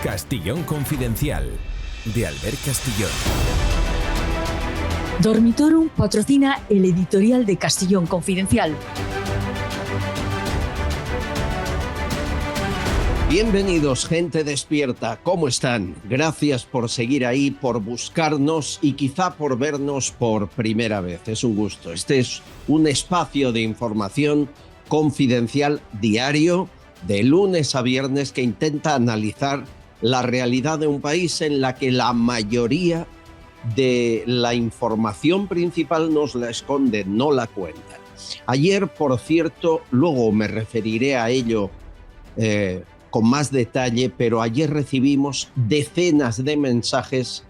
Castillón Confidencial, de Albert Castillón. Dormitorum patrocina el editorial de Castillón Confidencial. Bienvenidos, gente despierta. ¿Cómo están? Gracias por seguir ahí, por buscarnos y quizá por vernos por primera vez. Es un gusto. Este es un espacio de información confidencial diario, de lunes a viernes, que intenta analizar la realidad de un país en la que la mayoría de la información principal nos la esconden, no la cuentan. Ayer, por cierto, luego me referiré a ello con más detalle, pero ayer recibimos decenas de mensajes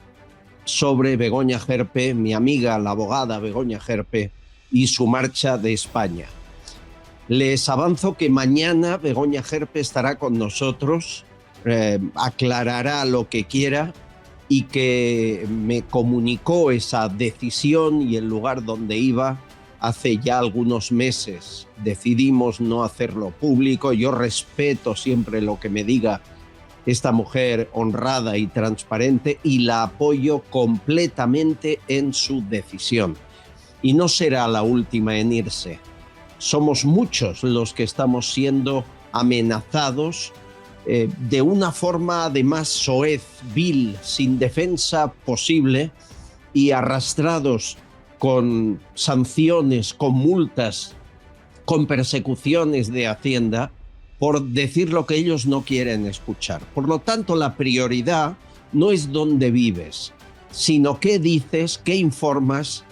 sobre Begoña Gerpe, mi amiga, la abogada Begoña Gerpe, y su marcha de España. Les avanzo que mañana Begoña Gerpe estará con nosotros, aclarará lo que quiera y que me comunicó esa decisión y el lugar donde iba hace ya algunos meses. Decidimos no hacerlo público. Yo respeto siempre lo que me diga esta mujer honrada y transparente y la apoyo completamente en su decisión. Y no será la última en irse. Somos muchos los que estamos siendo amenazados de una forma además soez, vil, sin defensa posible y arrastrados con sanciones, con multas, con persecuciones de Hacienda por decir lo que ellos no quieren escuchar. Por lo tanto, la prioridad no es dónde vives, sino qué dices, qué informas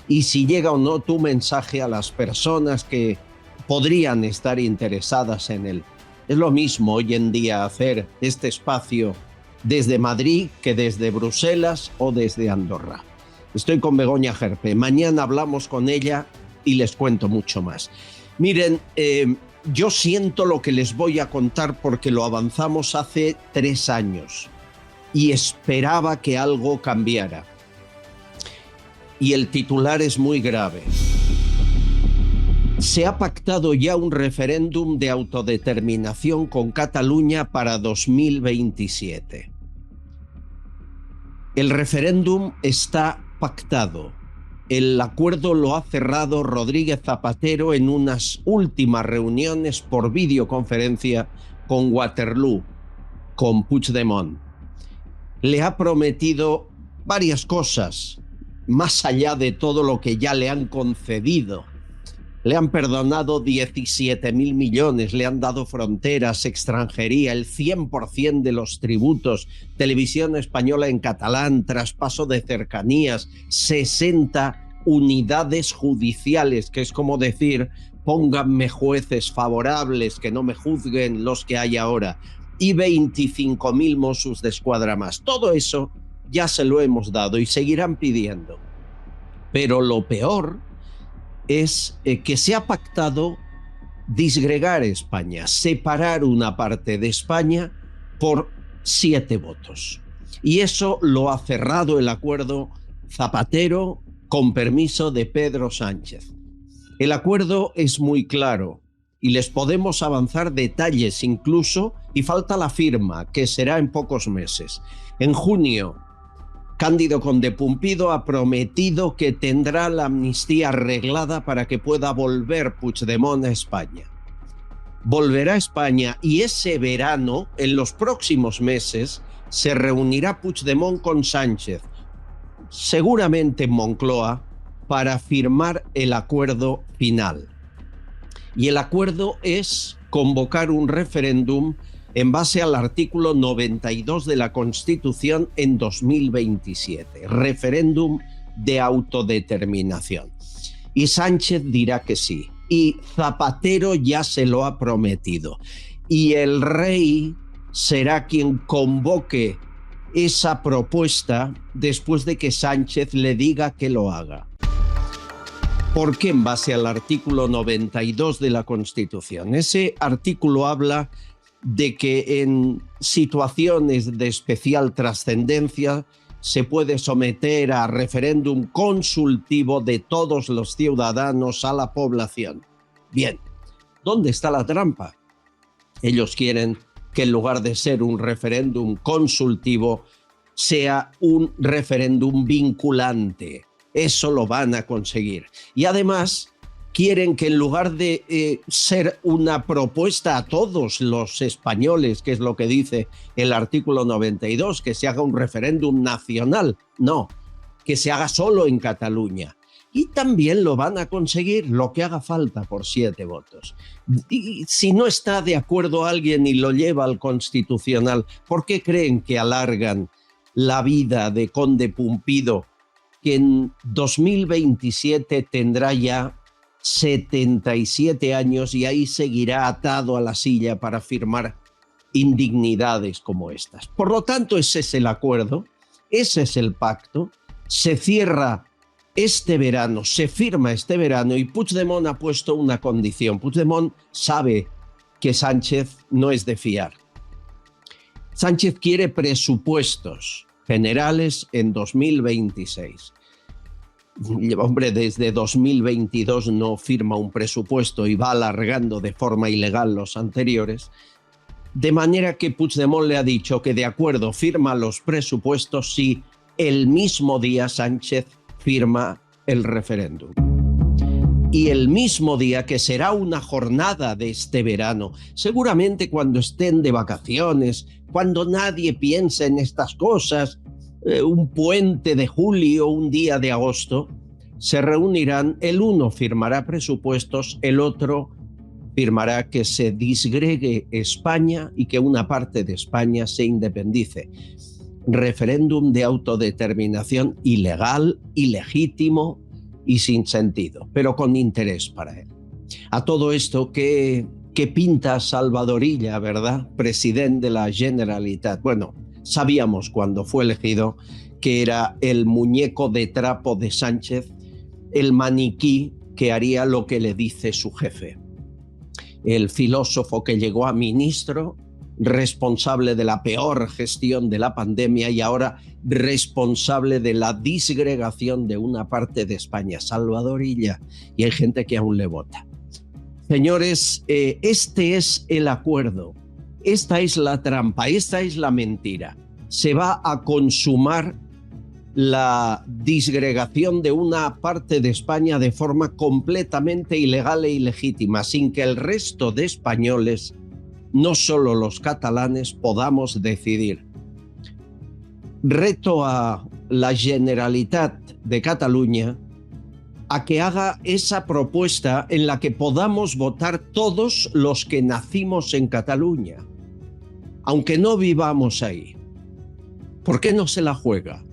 y si llega o no tu mensaje a las personas que podrían estar interesadas en él. Es lo mismo hoy en día hacer este espacio desde Madrid que desde Bruselas o desde Andorra. Estoy con Begoña Gerpe. Mañana hablamos con ella y les cuento mucho más. Miren, yo siento lo que les voy a contar porque lo avanzamos hace 3 años y esperaba que algo cambiara. Y el titular es muy grave. Se ha pactado ya un referéndum de autodeterminación con Cataluña para 2027. El referéndum está pactado. El acuerdo lo ha cerrado Rodríguez Zapatero en unas últimas reuniones por videoconferencia con Waterloo, con Puigdemont. Le ha prometido varias cosas, más allá de todo lo que ya le han concedido. Le han perdonado 17.000 millones, le han dado fronteras, extranjería, el 100% de los tributos, televisión española en catalán, traspaso de cercanías, 60 unidades judiciales, que es como decir, pónganme jueces favorables, que no me juzguen los que hay ahora, y 25.000 Mossos de Escuadra más. Todo eso ya se lo hemos dado y seguirán pidiendo. Pero lo peor es que se ha pactado disgregar España, separar una parte de España por 7 votos. Y eso lo ha cerrado el acuerdo Zapatero con permiso de Pedro Sánchez. El acuerdo es muy claro y les podemos avanzar detalles incluso, y falta la firma, que será en pocos meses. En junio, Cándido Conde Pumpido ha prometido que tendrá la amnistía arreglada para que pueda volver Puigdemont a España. Volverá a España y ese verano, en los próximos meses, se reunirá Puigdemont con Sánchez, seguramente en Moncloa, para firmar el acuerdo final. Y el acuerdo es convocar un referéndum en base al artículo 92 de la Constitución en 2027, referéndum de autodeterminación. Y Sánchez dirá que sí, y Zapatero ya se lo ha prometido, y el rey será quien convoque esa propuesta después de que Sánchez le diga que lo haga. ¿Por qué en base al artículo 92 de la Constitución? Ese artículo habla de que en situaciones de especial trascendencia se puede someter a referéndum consultivo de todos los ciudadanos a la población. Bien, ¿dónde está la trampa? Ellos quieren que en lugar de ser un referéndum consultivo, sea un referéndum vinculante. Eso lo van a conseguir. Y además quieren que en lugar de ser una propuesta a todos los españoles, que es lo que dice el artículo 92, que se haga un referéndum nacional, no, que se haga solo en Cataluña. Y también lo van a conseguir lo que haga falta por 7 votos. Y si no está de acuerdo alguien y lo lleva al Constitucional, ¿por qué creen que alargan la vida de Conde Pumpido, que en 2027 tendrá ya 77 años y ahí seguirá atado a la silla para firmar indignidades como estas? Por lo tanto, ese es el acuerdo, ese es el pacto, se cierra este verano, se firma este verano y Puigdemont ha puesto una condición. Puigdemont sabe que Sánchez no es de fiar. Sánchez quiere presupuestos generales en 2026. Hombre, desde 2022 no firma un presupuesto y va alargando de forma ilegal los anteriores. De manera que Puigdemont le ha dicho que de acuerdo firma los presupuestos si el mismo día Sánchez firma el referéndum. Y el mismo día, que será una jornada de este verano, seguramente cuando estén de vacaciones, cuando nadie piense en estas cosas, un puente de julio, un día de agosto, se reunirán, el uno firmará presupuestos, el otro firmará que se disgregue España y que una parte de España se independice. Referéndum de autodeterminación ilegal, ilegítimo y sin sentido, pero con interés para él. A todo esto, ¿qué pinta Salvador Illa, verdad? Presidente de la Generalitat. Bueno, sabíamos cuando fue elegido que era el muñeco de trapo de Sánchez, el maniquí que haría lo que le dice su jefe. El filósofo que llegó a ministro, responsable de la peor gestión de la pandemia y ahora responsable de la disgregación de una parte de España, Salvador Illa, y hay gente que aún le vota. Señores, este es el acuerdo, esta es la trampa, esta es la mentira. Se va a consumar la disgregación de una parte de España de forma completamente ilegal e ilegítima, sin que el resto de españoles, no solo los catalanes, podamos decidir. Reto a la Generalitat de Cataluña a que haga esa propuesta en la que podamos votar todos los que nacimos en Cataluña, aunque no vivamos ahí. ¿Por qué no se la juega?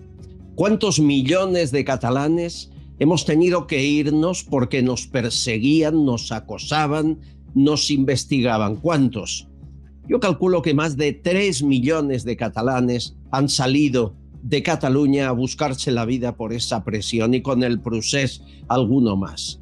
¿Cuántos millones de catalanes hemos tenido que irnos porque nos perseguían, nos acosaban, nos investigaban? ¿Cuántos? Yo calculo que más de 3 millones de catalanes han salido de Cataluña a buscarse la vida por esa presión y con el procés alguno más.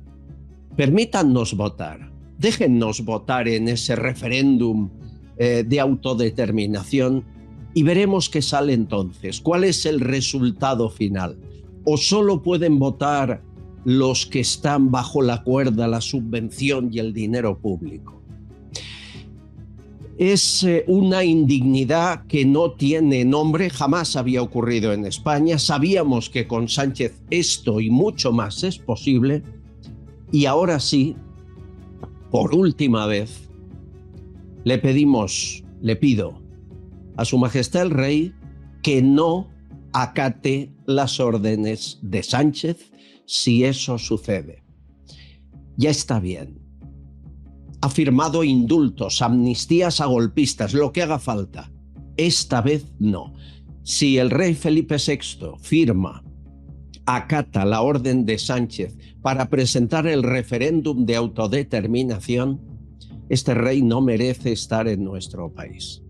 Permítannos votar, déjennos votar en ese referéndum de autodeterminación y veremos qué sale entonces, cuál es el resultado final. ¿O solo pueden votar los que están bajo la cuerda, la subvención y el dinero público? Es una indignidad que no tiene nombre, jamás había ocurrido en España. Sabíamos que con Sánchez esto y mucho más es posible. Y ahora sí, por última vez, le pido a Su Majestad el Rey que no acate las órdenes de Sánchez si eso sucede. Ya está bien. Ha firmado indultos, amnistías a golpistas, lo que haga falta. Esta vez no. Si el rey Felipe VI firma, acata la orden de Sánchez para presentar el referéndum de autodeterminación, este rey no merece estar en nuestro país.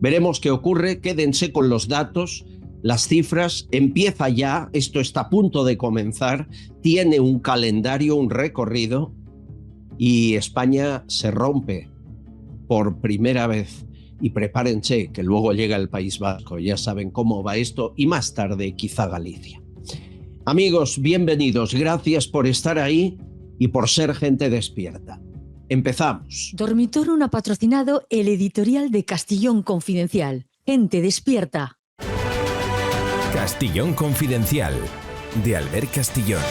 Veremos qué ocurre, quédense con los datos, las cifras, empieza ya, esto está a punto de comenzar, tiene un calendario, un recorrido, y España se rompe por primera vez. Y prepárense, que luego llega el País Vasco, ya saben cómo va esto, y más tarde quizá Galicia. Amigos, bienvenidos, gracias por estar ahí y por ser gente despierta. Empezamos. Dormitorio ha patrocinado el editorial de Castellón Confidencial. Gente despierta. Castellón Confidencial, de Albert Castillón.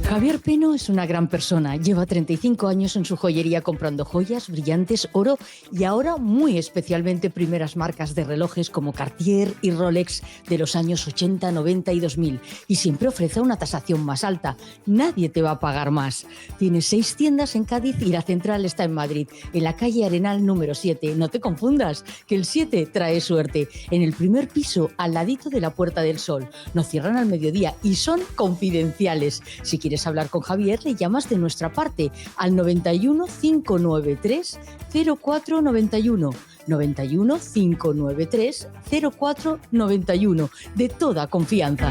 Javier Peno es una gran persona. Lleva 35 años en su joyería comprando joyas, brillantes, oro y ahora muy especialmente primeras marcas de relojes como Cartier y Rolex de los años 80, 90 y 2000. Y siempre ofrece una tasación más alta. Nadie te va a pagar más. Tiene 6 tiendas en Cádiz y la central está en Madrid, en la calle Arenal número 7. No te confundas, que el 7 trae suerte. En el primer piso, al ladito de la Puerta del Sol. No cierran al mediodía y son confidenciales. Si quieres hablar con Javier, le llamas de nuestra parte al 91 593 0491. 91 593 0491. De toda confianza.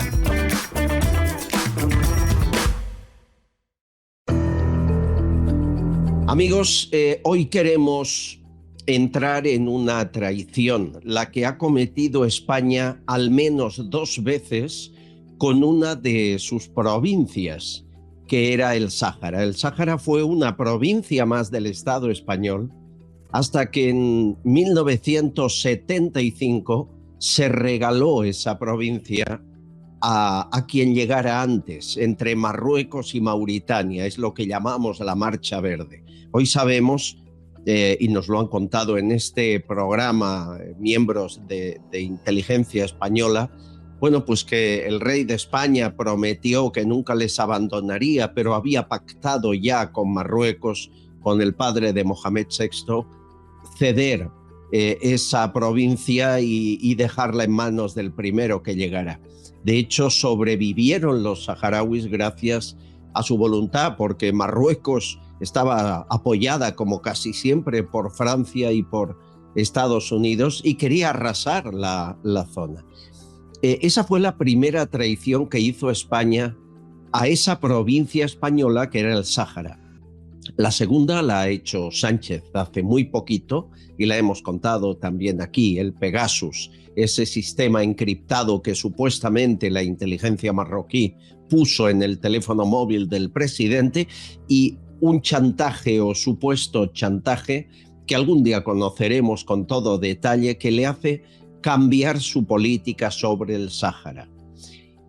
Amigos, hoy queremos entrar en una traición, la que ha cometido España al menos 2 veces con una de sus provincias, que era el Sáhara. El Sáhara fue una provincia más del Estado español hasta que en 1975 se regaló esa provincia a quien llegara antes, entre Marruecos y Mauritania. Es lo que llamamos la Marcha Verde. Hoy sabemos, y nos lo han contado en este programa miembros de inteligencia española, bueno, pues que el rey de España prometió que nunca les abandonaría, pero había pactado ya con Marruecos, con el padre de Mohamed VI, ceder esa provincia y dejarla en manos del primero que llegara. De hecho, sobrevivieron los saharauis gracias a su voluntad, porque Marruecos estaba apoyada, como casi siempre, por Francia y por Estados Unidos y quería arrasar la zona. Esa fue la primera traición que hizo España a esa provincia española que era el Sáhara. La segunda la ha hecho Sánchez hace muy poquito y la hemos contado también aquí, el Pegasus, ese sistema encriptado que supuestamente la inteligencia marroquí puso en el teléfono móvil del presidente, y un chantaje o supuesto chantaje que algún día conoceremos con todo detalle, que le hace cambiar su política sobre el Sáhara.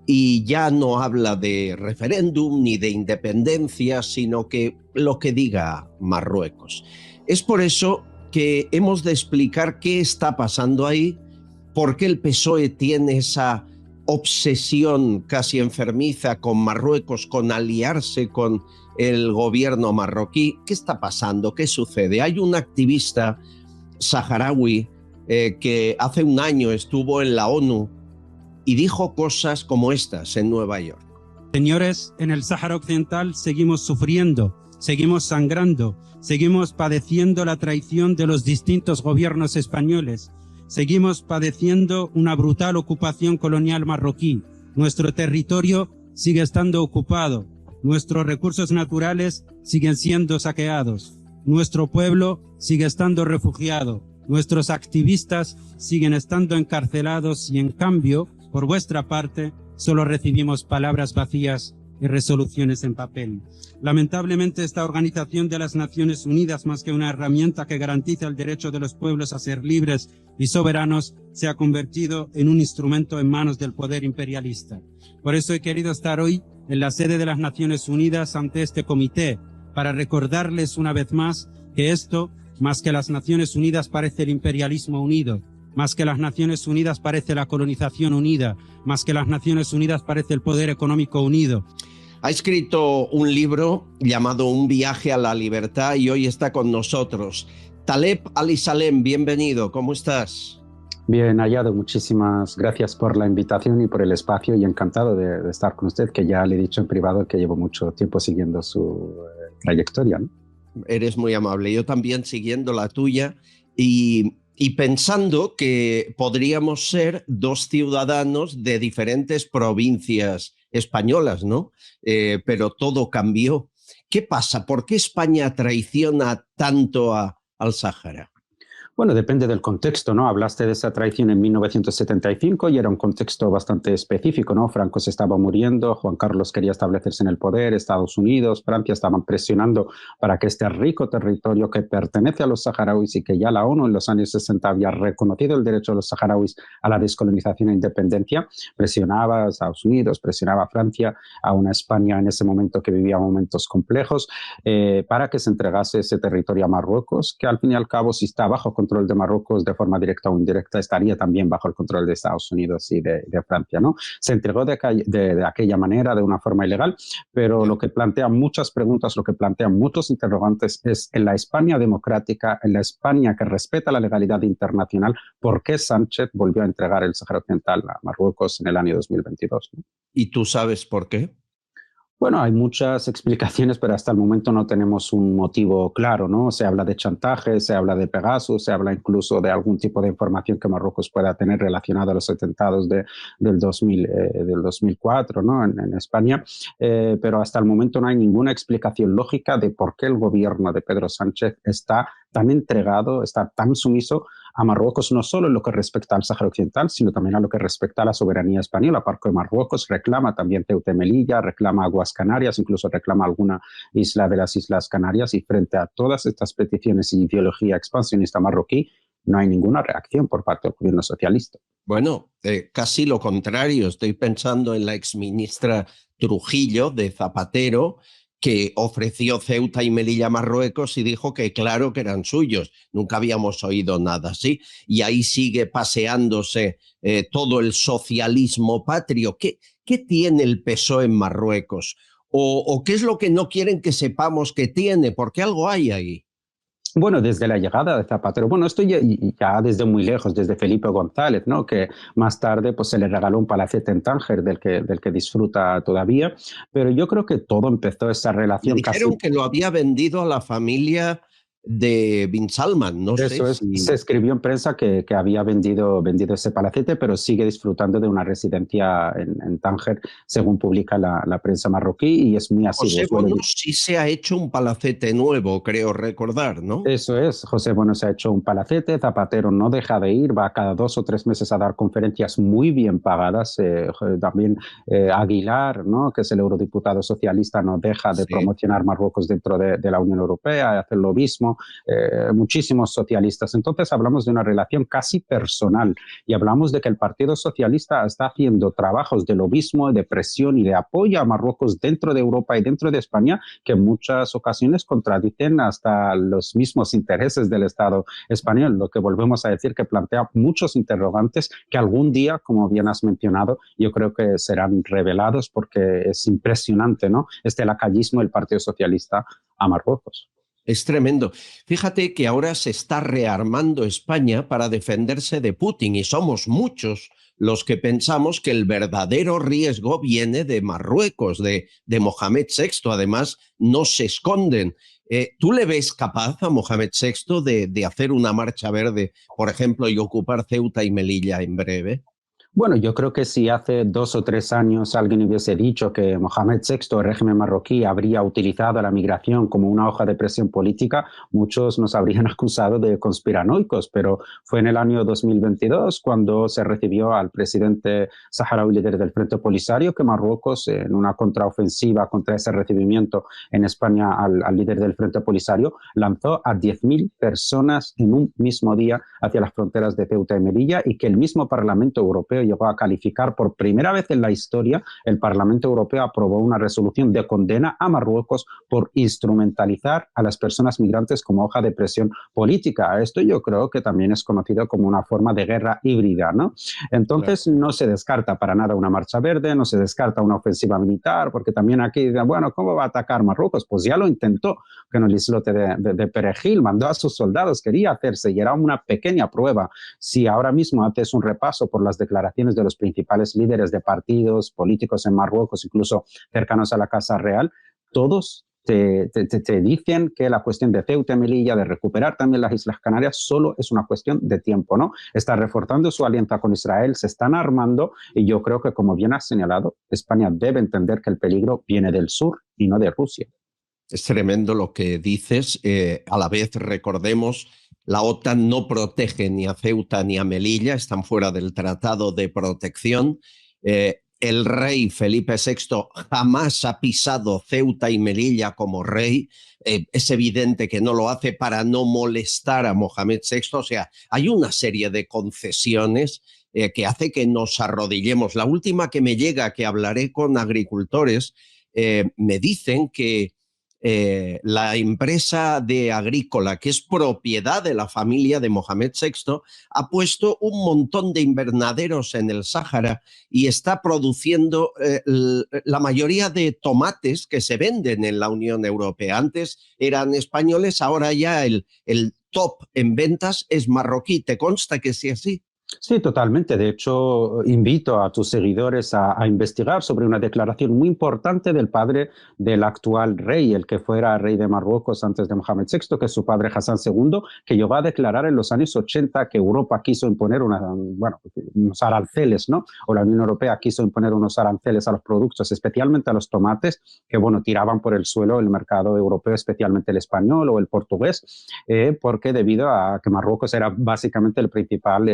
Y ya no habla de referéndum ni de independencia, sino que lo que diga Marruecos. Es por eso que hemos de explicar qué está pasando ahí, por qué el PSOE tiene esa obsesión casi enfermiza con Marruecos, con aliarse con el gobierno marroquí. ¿Qué está pasando? ¿Qué sucede? Hay un activista saharaui que hace un año estuvo en la ONU y dijo cosas como estas en Nueva York. Señores, en el Sáhara Occidental seguimos sufriendo, seguimos sangrando, seguimos padeciendo la traición de los distintos gobiernos españoles, seguimos padeciendo una brutal ocupación colonial marroquí. Nuestro territorio sigue estando ocupado, nuestros recursos naturales siguen siendo saqueados, nuestro pueblo sigue estando refugiado, nuestros activistas siguen estando encarcelados y, en cambio, por vuestra parte, solo recibimos palabras vacías y resoluciones en papel. Lamentablemente, esta Organización de las Naciones Unidas, más que una herramienta que garantiza el derecho de los pueblos a ser libres y soberanos, se ha convertido en un instrumento en manos del poder imperialista. Por eso he querido estar hoy en la sede de las Naciones Unidas ante este comité, para recordarles una vez más que esto, más que las Naciones Unidas, parece el imperialismo unido. Más que las Naciones Unidas parece la colonización unida. Más que las Naciones Unidas parece el poder económico unido. Ha escrito un libro llamado Un viaje a la libertad y hoy está con nosotros. Taleb Ali-Salem, bienvenido. ¿Cómo estás? Bien hallado. Muchísimas gracias por la invitación y por el espacio, y encantado de estar con usted, que ya le he dicho en privado que llevo mucho tiempo siguiendo su trayectoria, ¿no? Eres muy amable. Yo también siguiendo la tuya y pensando que podríamos ser 2 ciudadanos de diferentes provincias españolas, ¿no? Pero todo cambió. ¿Qué pasa? ¿Por qué España traiciona tanto al Sáhara? Bueno, depende del contexto, ¿no? Hablaste de esa traición en 1975 y era un contexto bastante específico, ¿no? Franco se estaba muriendo, Juan Carlos quería establecerse en el poder, Estados Unidos, Francia estaban presionando para que este rico territorio que pertenece a los saharauis y que ya la ONU en los años 60 había reconocido el derecho de los saharauis a la descolonización e independencia, presionaba a Estados Unidos, presionaba a Francia, a una España en ese momento que vivía momentos complejos, para que se entregase ese territorio a Marruecos, que al fin y al cabo, si está bajo control de Marruecos de forma directa o indirecta, estaría también bajo el control de Estados Unidos y de Francia, ¿no? Se entregó de aquella manera, de una forma ilegal, pero lo que plantea muchas preguntas, lo que plantean muchos interrogantes es, en la España democrática, en la España que respeta la legalidad internacional, ¿por qué Sánchez volvió a entregar el Sáhara Occidental a Marruecos en el año 2022? ¿No? ¿Y tú sabes por qué? Bueno, hay muchas explicaciones, pero hasta el momento no tenemos un motivo claro, ¿no? Se habla de chantaje, se habla de Pegasus, se habla incluso de algún tipo de información que Marruecos pueda tener relacionada a los atentados del 2004, ¿no? En España, pero hasta el momento no hay ninguna explicación lógica de por qué el gobierno de Pedro Sánchez está tan entregado, está tan sumiso a Marruecos, no solo en lo que respecta al Sáhara Occidental, sino también a lo que respecta a la soberanía española, porque Marruecos reclama también Ceuta y Melilla, reclama aguas Canarias, incluso reclama alguna isla de las Islas Canarias, y frente a todas estas peticiones y ideología expansionista marroquí, no hay ninguna reacción por parte del gobierno socialista. Bueno, casi lo contrario. Estoy pensando en la exministra Trujillo de Zapatero, que ofreció Ceuta y Melilla a Marruecos y dijo que claro que eran suyos. Nunca habíamos oído nada así. Y ahí sigue paseándose todo el socialismo patrio. ¿Qué tiene el PSOE en Marruecos? ¿O qué es lo que no quieren que sepamos que tiene? Porque algo hay ahí. Bueno, desde la llegada de Zapatero, bueno, esto ya desde muy lejos, desde Felipe González, ¿no? Que más tarde pues, se le regaló un palacete en Tánger del que disfruta todavía, pero yo creo que todo empezó esa relación Me dijeron que lo había vendido a la familia de Bin Salman, no sé si... Se escribió en prensa que había vendido ese palacete, pero sigue disfrutando de una residencia en Tánger, según publica la prensa marroquí, y es muy asiduo. José Bono sí se ha hecho un palacete nuevo, creo recordar, ¿no? Eso es, José Bono se ha hecho un palacete, Zapatero no deja de ir, va cada 2 o 3 meses a dar conferencias muy bien pagadas, también Aguilar, ¿no? Que es el eurodiputado socialista, no deja de promocionar Marruecos dentro de la Unión Europea, hace lo mismo, muchísimos socialistas. Entonces hablamos de una relación casi personal y hablamos de que el Partido Socialista está haciendo trabajos de lobismo, de presión y de apoyo a Marruecos dentro de Europa y dentro de España, que en muchas ocasiones contradicen hasta los mismos intereses del Estado español, lo que volvemos a decir que plantea muchos interrogantes que algún día, como bien has mencionado, yo creo que serán revelados, porque es impresionante, ¿no? Este lacayismo del Partido Socialista a Marruecos. Es tremendo. Fíjate que ahora se está rearmando España para defenderse de Putin y somos muchos los que pensamos que el verdadero riesgo viene de Marruecos, de Mohamed VI. Además, no se esconden. ¿Tú le ves capaz a Mohamed VI de hacer una marcha verde, por ejemplo, y ocupar Ceuta y Melilla en breve? Bueno, yo creo que si hace 2 o 3 años alguien hubiese dicho que Mohamed VI, el régimen marroquí, habría utilizado la migración como una hoja de presión política, muchos nos habrían acusado de conspiranoicos, pero fue en el año 2022 cuando se recibió al presidente saharaui, líder del Frente Polisario, que Marruecos, en una contraofensiva contra ese recibimiento en España al líder del Frente Polisario, lanzó a 10.000 personas en un mismo día hacia las fronteras de Ceuta y Melilla, y que el mismo Parlamento Europeo llegó a calificar por primera vez en la historia. El Parlamento Europeo aprobó una resolución de condena a Marruecos por instrumentalizar a las personas migrantes como hoja de presión política. Esto yo creo que también es conocido como una forma de guerra híbrida, ¿no? Entonces no se descarta para nada una marcha verde, no se descarta una ofensiva militar, porque también aquí, bueno, ¿cómo va a atacar Marruecos? Pues ya lo intentó con el islote de Perejil, mandó a sus soldados, quería hacerse, y era una pequeña prueba. Si ahora mismo haces un repaso por las declaraciones de los principales líderes de partidos políticos en Marruecos, incluso cercanos a la Casa Real, todos te dicen que la cuestión de Ceuta y Melilla, de recuperar también las Islas Canarias, solo es una cuestión de tiempo, ¿no? Está reforzando su alianza con Israel, se están armando, y yo creo que, como bien has señalado, España debe entender que el peligro viene del sur y no de Rusia. Es tremendo lo que dices. A la vez recordemos La OTAN no protege ni a Ceuta ni a Melilla, están fuera del Tratado de Protección. El rey Felipe VI jamás ha pisado Ceuta y Melilla como rey. Es evidente que no lo hace para no molestar a Mohamed VI. O sea, hay una serie de concesiones que hace que nos arrodillemos. La última que me llega, que hablaré con agricultores, me dicen que la empresa de agrícola, que es propiedad de la familia de Mohamed VI, ha puesto un montón de invernaderos en el Sáhara y está produciendo la mayoría de tomates que se venden en la Unión Europea. Antes eran españoles, ahora ya el top en ventas es marroquí. ¿Te consta que sea así? Sí, totalmente. De hecho, invito a tus seguidores a investigar sobre una declaración muy importante del padre del actual rey, el que fuera rey de Marruecos antes de Mohamed VI, que es su padre Hassan II, que llegó a declarar en los años 80 que Europa quiso imponer unos aranceles, ¿no? O la Unión Europea quiso imponer unos aranceles a los productos, especialmente a los tomates, que, bueno, tiraban por el suelo el mercado europeo, especialmente el español o el portugués, porque debido a que Marruecos era básicamente el principal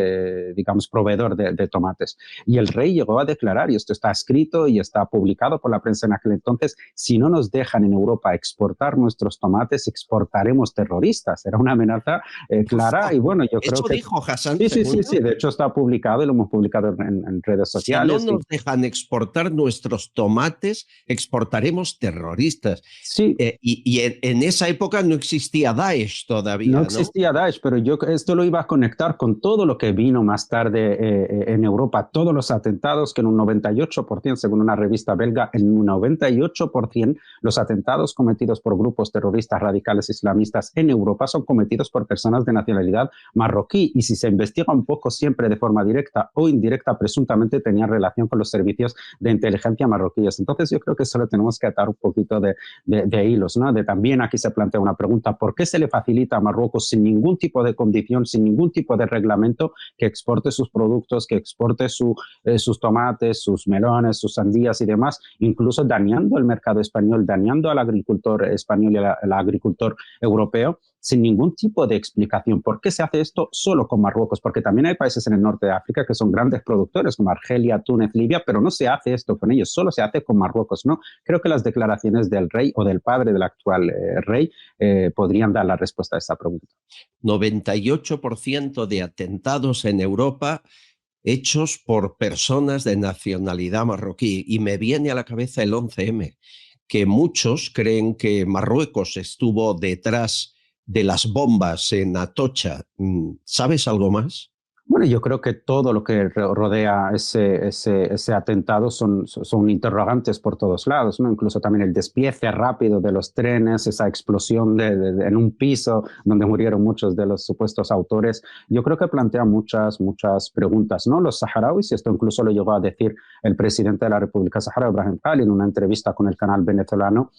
digamos, proveedor de tomates. Y el rey llegó a declarar, y esto está escrito y está publicado por la prensa en aquel entonces, si no nos dejan en Europa exportar nuestros tomates, exportaremos terroristas. Era una amenaza clara y bueno, yo creo que... Eso dijo Hassan II. Sí, De hecho está publicado y lo hemos publicado en redes sociales. Si no nos dejan exportar nuestros tomates, exportaremos terroristas. Sí. Y en esa época no existía Daesh todavía, ¿no? No existía Daesh, pero yo esto lo iba a conectar con todo lo que vino más tarde en Europa, todos los atentados que en un 98%, según una revista belga, en un 98% los atentados cometidos por grupos terroristas radicales islamistas en Europa son cometidos por personas de nacionalidad marroquí y si se investiga un poco siempre de forma directa o indirecta, presuntamente tenían relación con los servicios de inteligencia marroquíes. Entonces yo creo que solo tenemos que atar un poquito de hilos, ¿no? También aquí se plantea una pregunta, ¿por qué se le facilita a Marruecos sin ningún tipo de condición, sin ningún tipo de reglamento que exporte sus productos, que exporte sus tomates, sus melones, sus sandías y demás, incluso dañando el mercado español, dañando al agricultor español y al agricultor europeo, sin ningún tipo de explicación? ¿Por qué se hace esto solo con Marruecos? Porque también hay países en el norte de África que son grandes productores, como Argelia, Túnez, Libia, pero no se hace esto con ellos, solo se hace con Marruecos, ¿no? Creo que las declaraciones del rey o del padre del actual rey podrían dar la respuesta a esta pregunta. 98% de atentados en Europa hechos por personas de nacionalidad marroquí. Y me viene a la cabeza el 11M, que muchos creen que Marruecos estuvo detrás de las bombas en Atocha. ¿Sabes algo más? Bueno, yo creo que todo lo que rodea ese atentado son interrogantes por todos lados, ¿no? Incluso también el despiece rápido de los trenes, esa explosión en un piso donde murieron muchos de los supuestos autores. Yo creo que plantea muchas preguntas, ¿no? Los saharauis, y esto incluso lo llegó a decir el presidente de la República Saharaui, Brahim Ghali, en una entrevista con el canal venezolano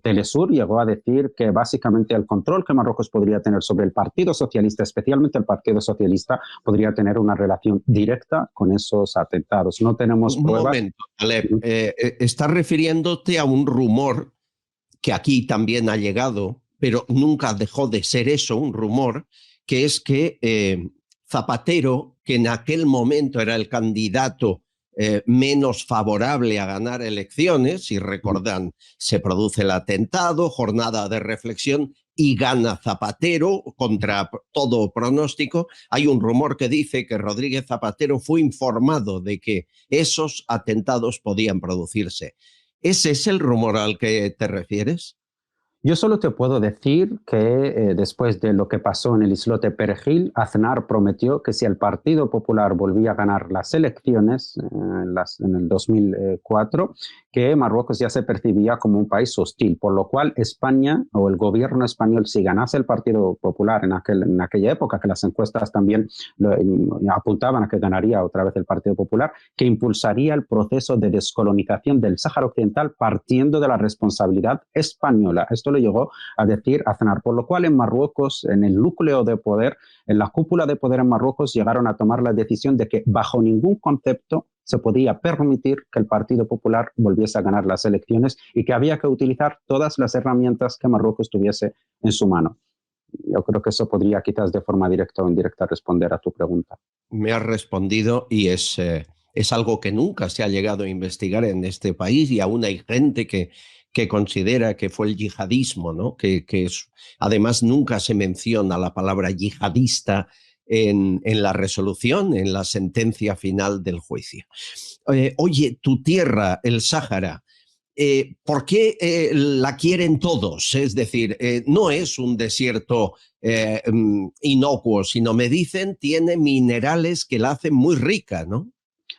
Telesur, llegó a decir que básicamente el control que Marruecos podría tener sobre el Partido Socialista, especialmente el Partido Socialista, podría tener una relación directa con esos atentados. No tenemos pruebas. Un momento, Alep, estás refiriéndote a un rumor que aquí también ha llegado, pero nunca dejó de ser eso, un rumor, que es que Zapatero, que en aquel momento era el candidato menos favorable a ganar elecciones, si recordan, se produce el atentado, jornada de reflexión, y gana Zapatero contra todo pronóstico. Hay un rumor que dice que Rodríguez Zapatero fue informado de que esos atentados podían producirse. ¿Ese es el rumor al que te refieres? Yo solo te puedo decir que después de lo que pasó en el islote Perejil, Aznar prometió que si el Partido Popular volvía a ganar las elecciones en el 2004, que Marruecos ya se percibía como un país hostil, por lo cual España o el gobierno español, si ganase el Partido Popular en aquella época, que las encuestas también apuntaban a que ganaría otra vez el Partido Popular, que impulsaría el proceso de descolonización del Sáhara Occidental partiendo de la responsabilidad española. Esto lo llegó a decir Aznar, por lo cual en Marruecos, en el núcleo de poder, en la cúpula de poder en Marruecos, llegaron a tomar la decisión de que bajo ningún concepto se podía permitir que el Partido Popular volviese a ganar las elecciones y que había que utilizar todas las herramientas que Marruecos tuviese en su mano. Yo creo que eso podría quizás de forma directa o indirecta responder a tu pregunta. Me has respondido y es algo que nunca se ha llegado a investigar en este país y aún hay gente que considera que fue el yihadismo, ¿no? Además nunca se menciona la palabra yihadista en la resolución, en la sentencia final del juicio. Oye, tu tierra, el Sáhara, ¿por qué la quieren todos? Es decir, no es un desierto inocuo, sino me dicen tiene minerales que la hacen muy rica, ¿no?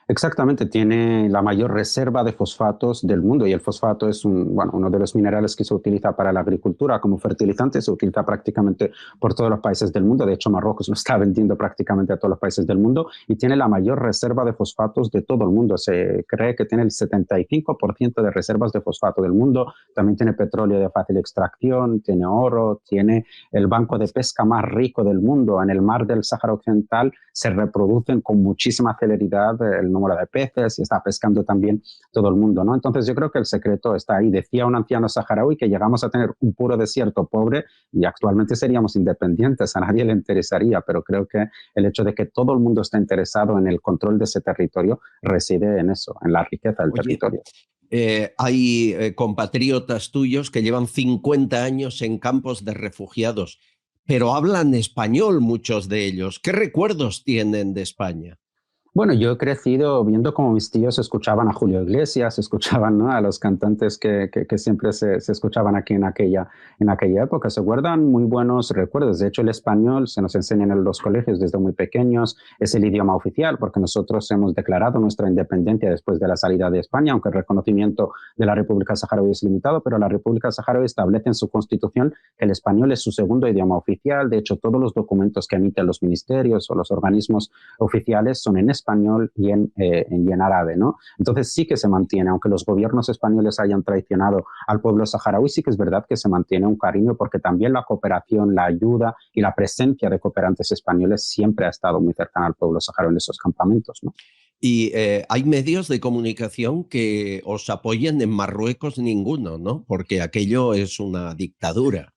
Exactamente, tiene la mayor reserva de fosfatos del mundo y el fosfato es uno de los minerales que se utiliza para la agricultura como fertilizante, se utiliza prácticamente por todos los países del mundo. De hecho, Marruecos lo está vendiendo prácticamente a todos los países del mundo y tiene la mayor reserva de fosfatos de todo el mundo. Se cree que tiene el 75% de reservas de fosfato del mundo. También tiene petróleo de fácil extracción, tiene oro, tiene el banco de pesca más rico del mundo. En el mar del Sáhara Occidental se reproducen con muchísima celeridad el número de peces y está pescando también todo el mundo, ¿no? Entonces yo creo que el secreto está ahí. Decía un anciano saharaui que llegamos a tener un puro desierto pobre y actualmente seríamos independientes, a nadie le interesaría, pero creo que el hecho de que todo el mundo está interesado en el control de ese territorio reside en eso, en la riqueza del territorio. Hay compatriotas tuyos que llevan 50 años en campos de refugiados, pero hablan español muchos de ellos. ¿Qué recuerdos tienen de España? Bueno, yo he crecido viendo cómo mis tíos escuchaban a Julio Iglesias, escuchaban, ¿no?, a los cantantes que siempre se escuchaban aquí en aquella época. Se guardan muy buenos recuerdos. De hecho, el español se nos enseña en los colegios desde muy pequeños. Es el idioma oficial porque nosotros hemos declarado nuestra independencia después de la salida de España, aunque el reconocimiento de la República Saharaui es limitado, pero la República Saharaui establece en su constitución que el español es su segundo idioma oficial. De hecho, todos los documentos que emiten los ministerios o los organismos oficiales son en español y en árabe, ¿no? Entonces sí que se mantiene, aunque los gobiernos españoles hayan traicionado al pueblo saharaui, sí que es verdad que se mantiene un cariño porque también la cooperación, la ayuda y la presencia de cooperantes españoles siempre ha estado muy cercana al pueblo saharaui en esos campamentos, ¿no? Y hay medios de comunicación que os apoyen. En Marruecos ninguno, ¿no? Porque aquello es una dictadura.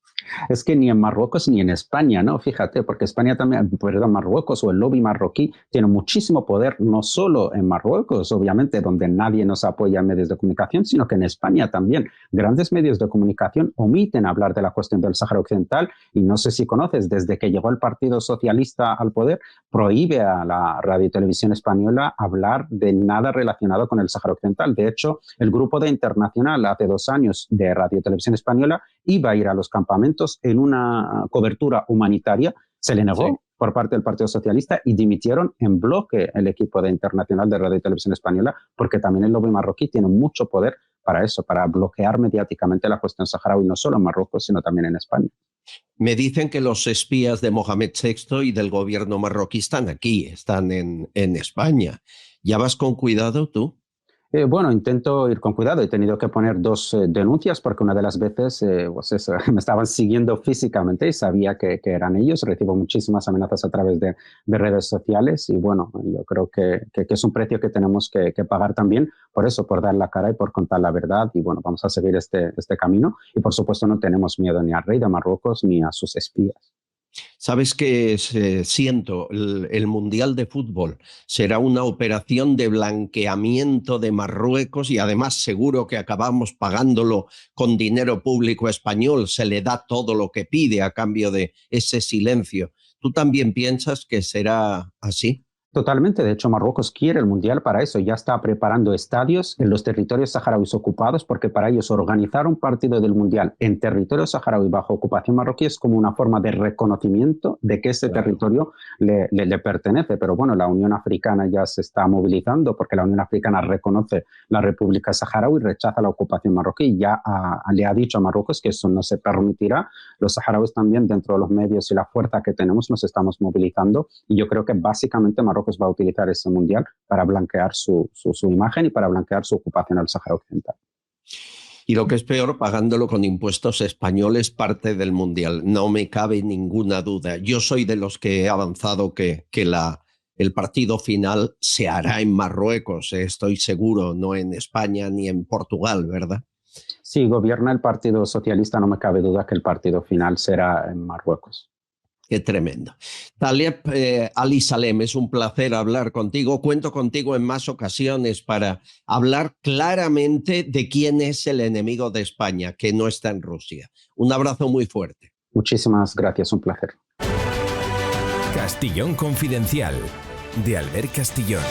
Es que ni en Marruecos ni en España, ¿no? Fíjate, porque España también, perdón, Marruecos o el lobby marroquí tiene muchísimo poder, no solo en Marruecos, obviamente, donde nadie nos apoya en medios de comunicación, sino que en España también. Grandes medios de comunicación omiten hablar de la cuestión del Sáhara Occidental y no sé si conoces, desde que llegó el Partido Socialista al poder, prohíbe a la radio y televisión española hablar de nada relacionado con el Sáhara Occidental. De hecho, el Grupo de Internacional hace 2 años de Radio y Televisión Española iba a ir a los campamentos en una cobertura humanitaria, se le negó, sí, por parte del Partido Socialista y dimitieron en bloque el equipo de Internacional de Radio y Televisión Española porque también el lobby marroquí tiene mucho poder para eso, para bloquear mediáticamente la cuestión saharaui, no solo en Marruecos, sino también en España. Me dicen que los espías de Mohamed VI y del gobierno marroquí están aquí, están en España. ¿Ya vas con cuidado tú? Bueno, intento ir con cuidado. He tenido que poner 2 denuncias porque una de las veces pues eso, me estaban siguiendo físicamente y sabía que eran ellos. Recibo muchísimas amenazas a través de redes sociales y bueno, yo creo que es un precio que tenemos que pagar también por eso, por dar la cara y por contar la verdad. Y bueno, vamos a seguir este camino y por supuesto no tenemos miedo ni al rey de Marruecos ni a sus espías. ¿Sabes qué siento? El Mundial de Fútbol será una operación de blanqueamiento de Marruecos y además seguro que acabamos pagándolo con dinero público español. Se le da todo lo que pide a cambio de ese silencio. ¿Tú también piensas que será así? Totalmente, de hecho Marruecos quiere el Mundial para eso, ya está preparando estadios en los territorios saharauis ocupados porque para ellos organizar un partido del Mundial en territorio saharaui bajo ocupación marroquí es como una forma de reconocimiento de que ese territorio le pertenece, pero bueno, la Unión Africana ya se está movilizando porque la Unión Africana reconoce la República Saharaui y rechaza la ocupación marroquí, ya le ha dicho a Marruecos que eso no se permitirá. Los saharauis también dentro de los medios y la fuerza que tenemos nos estamos movilizando y yo creo que básicamente Marruecos va a utilizar ese mundial para blanquear su imagen y para blanquear su ocupación al Sáhara Occidental. Y lo que es peor, pagándolo con impuestos españoles, parte del mundial. No me cabe ninguna duda. Yo soy de los que he avanzado que el partido final se hará en Marruecos, estoy seguro, no en España ni en Portugal, ¿verdad? Sí, gobierna el Partido Socialista, no me cabe duda que el partido final será en Marruecos. Qué tremendo. Taleb Ali Salem, es un placer hablar contigo. Cuento contigo en más ocasiones para hablar claramente de quién es el enemigo de España, que no está en Rusia. Un abrazo muy fuerte. Muchísimas gracias, un placer. Castillón Confidencial, de Albert Castillón.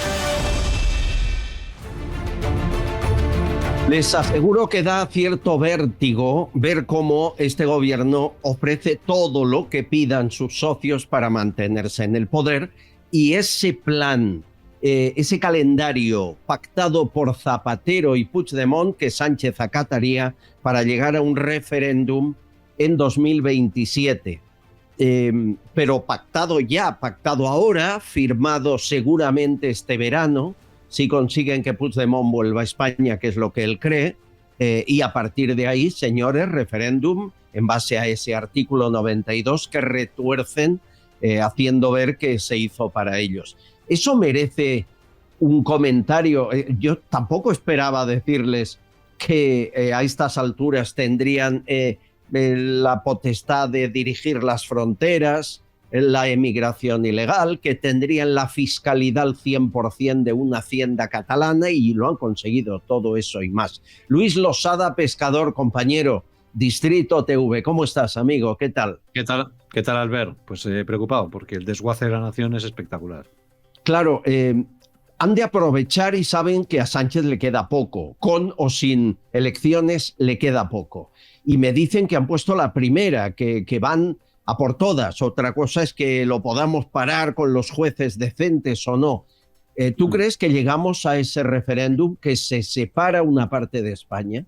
Les aseguro que da cierto vértigo ver cómo este gobierno ofrece todo lo que pidan sus socios para mantenerse en el poder, y ese plan, ese calendario pactado por Zapatero y Puigdemont que Sánchez acataría para llegar a un referéndum en 2027. Pero pactado ya, pactado ahora, firmado seguramente este verano, si consiguen que Puigdemont vuelva a España, que es lo que él cree, y a partir de ahí, señores, referéndum en base a ese artículo 92 que retuercen, haciendo ver que se hizo para ellos. Eso merece un comentario. Yo tampoco esperaba decirles que a estas alturas tendrían la potestad de dirigir las fronteras, la emigración ilegal, que tendrían la fiscalidad al 100% de una hacienda catalana, y lo han conseguido todo eso y más. Luis Losada Pescador, compañero, Distrito TV. ¿Cómo estás, amigo? ¿Qué tal? ¿Qué tal, Albert? Pues preocupado, porque el desguace de la nación es espectacular. Claro, han de aprovechar y saben que a Sánchez le queda poco. Con o sin elecciones le queda poco. Y me dicen que han puesto la primera, que van a por todas. Otra cosa es que lo podamos parar con los jueces decentes o no. ¿Tú crees que llegamos a ese referéndum que se separa una parte de España?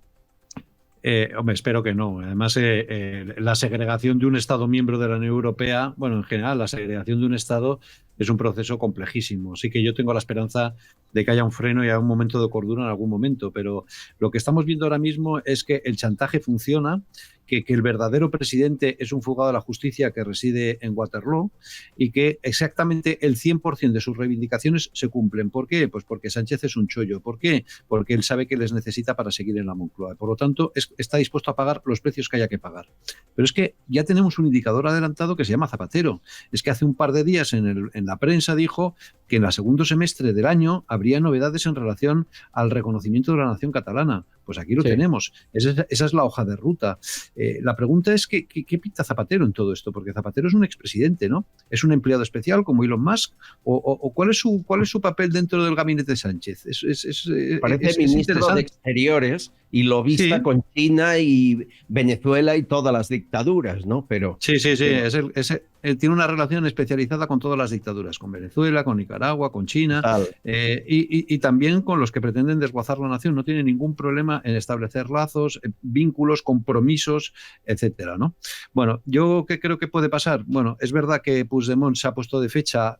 Hombre, espero que no. Además, la segregación de un Estado miembro de la Unión Europea, bueno, en general, la segregación de un Estado es un proceso complejísimo. Así que yo tengo la esperanza de que haya un freno y haya un momento de cordura en algún momento. Pero lo que estamos viendo ahora mismo es que el chantaje funciona, que el verdadero presidente es un fugado de la justicia que reside en Waterloo y que exactamente el 100% de sus reivindicaciones se cumplen. ¿Por qué? Pues porque Sánchez es un chollo. ¿Por qué? Porque él sabe que les necesita para seguir en la Moncloa. Por lo tanto, está dispuesto a pagar los precios que haya que pagar. Pero es que ya tenemos un indicador adelantado que se llama Zapatero. Es que hace un par de días en la prensa dijo que en el segundo semestre del año habría novedades en relación al reconocimiento de la nación catalana. Pues aquí lo tenemos. Esa es la hoja de ruta. La pregunta es ¿qué pinta Zapatero en todo esto? Porque Zapatero es un expresidente, ¿no? ¿Es un empleado especial como Elon Musk? ¿O cuál es su papel dentro del gabinete de Sánchez? Parece ministro de Exteriores y lobista con China y Venezuela y todas las dictaduras, ¿no? Pero sí. Él tiene una relación especializada con todas las dictaduras, con Venezuela, con Nicaragua, con China, y también con los que pretenden desguazar la nación. No tiene ningún problema en establecer lazos, vínculos, compromisos, etcétera, ¿no? Bueno, ¿yo qué creo que puede pasar? Bueno, es verdad que Puigdemont se ha puesto de fecha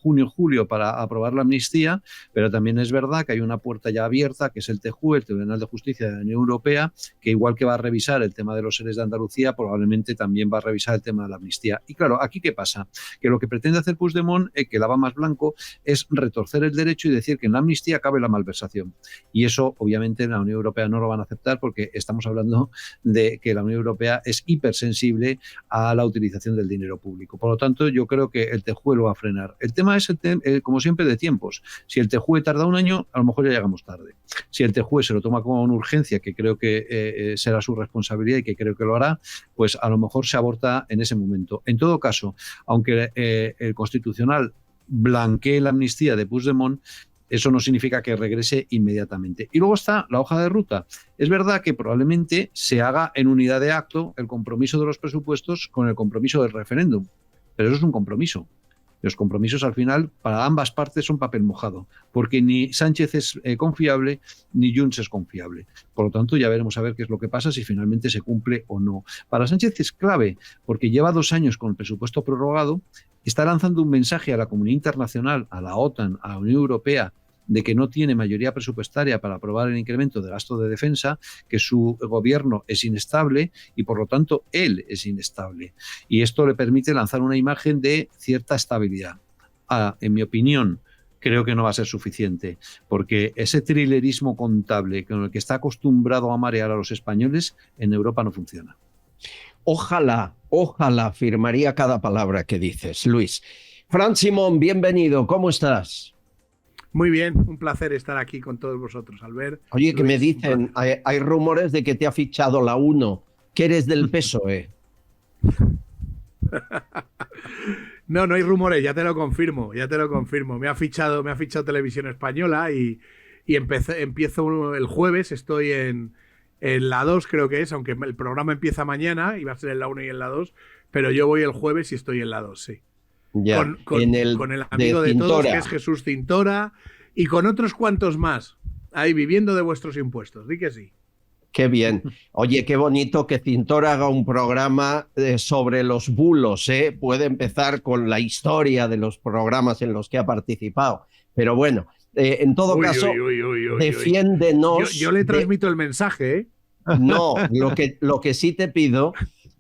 junio-julio para aprobar la amnistía, pero también es verdad que hay una puerta ya abierta, que es el TJUE, el Tribunal de Justicia de la Unión Europea, que igual que va a revisar el tema de los seres de Andalucía, probablemente también va a revisar el tema de la amnistía. Y claro, ¿aquí qué pasa? Que lo que pretende hacer Puigdemont, que la va más blanco, es retorcer el derecho y decir que en la amnistía cabe la malversación. Y eso, obviamente, en la Unión Europea no lo van a aceptar, porque estamos hablando de que la Unión Europea es hipersensible a la utilización del dinero público. Por lo tanto, yo creo que el TJUE lo va a frenar. El tema es, como siempre, de tiempos. Si el TJUE tarda un año, a lo mejor ya llegamos tarde. Si el TJUE se lo toma como una urgencia, que creo que será su responsabilidad y que creo que lo hará, pues a lo mejor se aborta en ese momento. En todo caso, aunque el Constitucional blanquee la amnistía de Puigdemont, eso no significa que regrese inmediatamente. Y luego está la hoja de ruta. Es verdad que probablemente se haga en unidad de acto el compromiso de los presupuestos con el compromiso del referéndum, pero eso es un compromiso. Los compromisos al final para ambas partes son papel mojado, porque ni Sánchez es confiable ni Junts es confiable. Por lo tanto, ya veremos a ver qué es lo que pasa, si finalmente se cumple o no. Para Sánchez es clave, porque lleva 2 años con el presupuesto prorrogado, está lanzando un mensaje a la comunidad internacional, a la OTAN, a la Unión Europea, de que no tiene mayoría presupuestaria para aprobar el incremento de gasto de defensa, que su gobierno es inestable y por lo tanto él es inestable. Y esto le permite lanzar una imagen de cierta estabilidad. En mi opinión, creo que no va a ser suficiente, porque ese thrillerismo contable con el que está acostumbrado a marear a los españoles en Europa no funciona. Ojalá firmaría cada palabra que dices, Luis. Fran Simón, bienvenido, ¿cómo estás? Muy bien, un placer estar aquí con todos vosotros, Albert. Oye, que me dicen, hay rumores de que te ha fichado la 1, que eres del PSOE. No hay rumores, ya te lo confirmo. Me ha fichado Televisión Española y empiezo el jueves, estoy en la 2 creo que es, aunque el programa empieza mañana, iba a ser en la 1 y en la 2, pero yo voy el jueves y estoy en la 2, sí. Ya, con el amigo de todos, que es Jesús Cintora, y con otros cuantos más, ahí viviendo de vuestros impuestos, di que sí. Qué bien. Oye, qué bonito que Cintora haga un programa sobre los bulos, ¿eh? Puede empezar con la historia de los programas en los que ha participado. Pero bueno, en todo caso, defiéndenos. Yo le transmito el mensaje, ¿eh? No, lo que sí te pido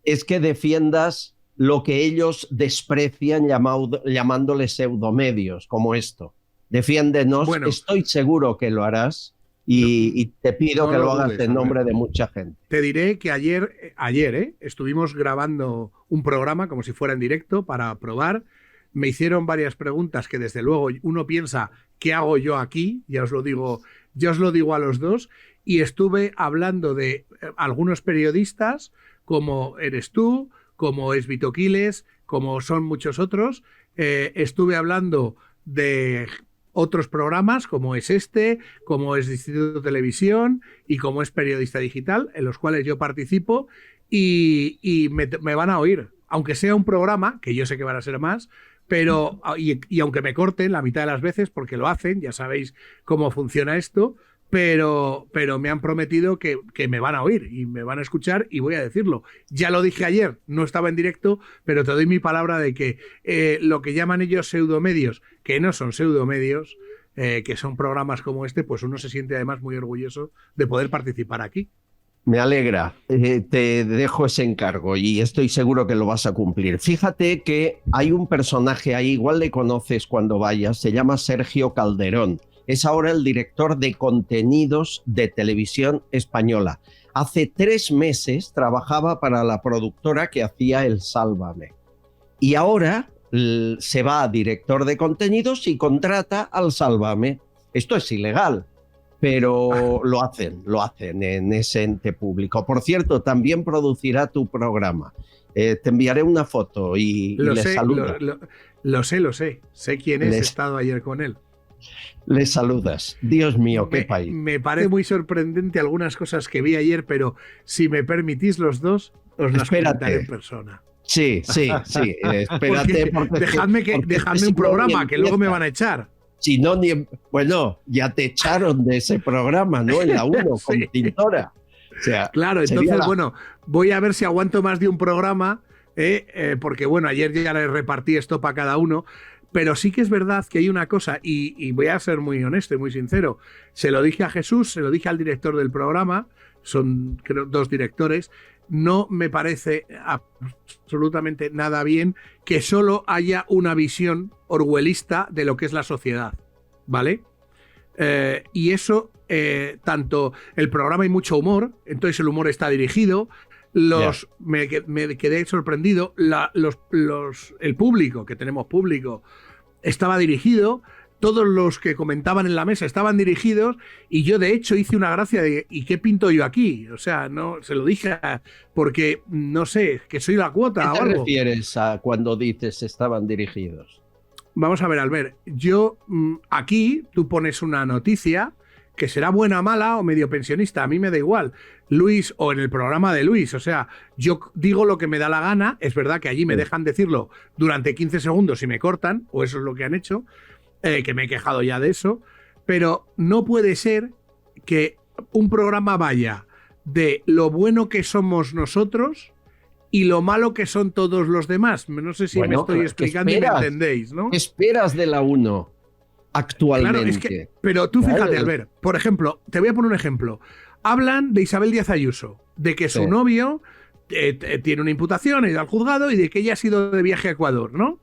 es que defiendas lo que ellos desprecian llamándole pseudomedios, como esto. Defiéndenos, bueno, estoy seguro que lo harás. Y te pido que lo hagas en nombre de mucha gente. Te diré que ayer estuvimos grabando un programa como si fuera en directo para probar. Me hicieron varias preguntas que desde luego uno piensa, ¿qué hago yo aquí? Ya os lo digo a los dos. Y estuve hablando de algunos periodistas, como eres tú, como es Vito Quiles, como son muchos otros. Estuve hablando de otros programas, como es como es Distrito Televisión y como es Periodista Digital, en los cuales yo participo y me van a oír, aunque sea un programa, que yo sé que van a ser más, pero y aunque me corten la mitad de las veces, porque lo hacen, ya sabéis cómo funciona esto, pero me han prometido que me van a oír y me van a escuchar y voy a decirlo. Ya lo dije ayer, no estaba en directo, pero te doy mi palabra de que lo que llaman ellos pseudomedios, que no son pseudomedios, que son programas como este, pues uno se siente además muy orgulloso de poder participar aquí. Me alegra, te dejo ese encargo y estoy seguro que lo vas a cumplir. Fíjate que hay un personaje ahí, igual le conoces cuando vayas, se llama Sergio Calderón. Es ahora el director de contenidos de Televisión Española. Hace 3 meses trabajaba para la productora que hacía el Sálvame. Y ahora se va a director de contenidos y contrata al Sálvame. Esto es ilegal, pero lo hacen en ese ente público. Por cierto, también producirá tu programa. Te enviaré una foto y le saludas. Lo sé. Sé quién es, he estado ayer con él. Le saludas. Dios mío, qué país. Me parece muy sorprendente algunas cosas que vi ayer, pero si me permitís los dos, os las comentaré en persona. Sí. Espérate. Dejadme un programa, que luego me van a echar. Si no, bueno, ya te echaron de ese programa, ¿no? En la 1, con Cintora. O sea, claro, entonces, bueno, voy a ver si aguanto más de un programa, porque, bueno, ayer ya le repartí esto para cada uno. Pero sí que es verdad que hay una cosa, y voy a ser muy honesto y muy sincero, se lo dije a Jesús, se lo dije al director del programa, son creo 2 directores, no me parece absolutamente nada bien que solo haya una visión orwellista de lo que es la sociedad, ¿vale? Y eso, tanto el programa hay mucho humor, entonces el humor está dirigido. Me quedé sorprendido. El público, que tenemos público, estaba dirigido. Todos los que comentaban en la mesa estaban dirigidos. Y yo, de hecho, hice una gracia de ¿y qué pinto yo aquí? O sea, no se lo dije porque, no sé, que soy la cuota. ¿Qué te refieres a cuando dices estaban dirigidos? Vamos a ver, Albert. Yo, aquí, tú pones una noticia que será buena, mala o medio pensionista, a mí me da igual. Luis, o en el programa de Luis, o sea, yo digo lo que me da la gana, es verdad que allí me dejan decirlo durante 15 segundos y me cortan, o eso es lo que han hecho, que me he quejado ya de eso, pero no puede ser que un programa vaya de lo bueno que somos nosotros y lo malo que son todos los demás. No sé si me estoy explicando y me entendéis, ¿no? ¿Qué esperas de la 1? Actualmente. Claro, es que, pero tú fíjate, Albert, por ejemplo, te voy a poner un ejemplo. Hablan de Isabel Díaz Ayuso, de que su novio tiene una imputación, ha ido al juzgado y de que ella ha sido de viaje a Ecuador, ¿no?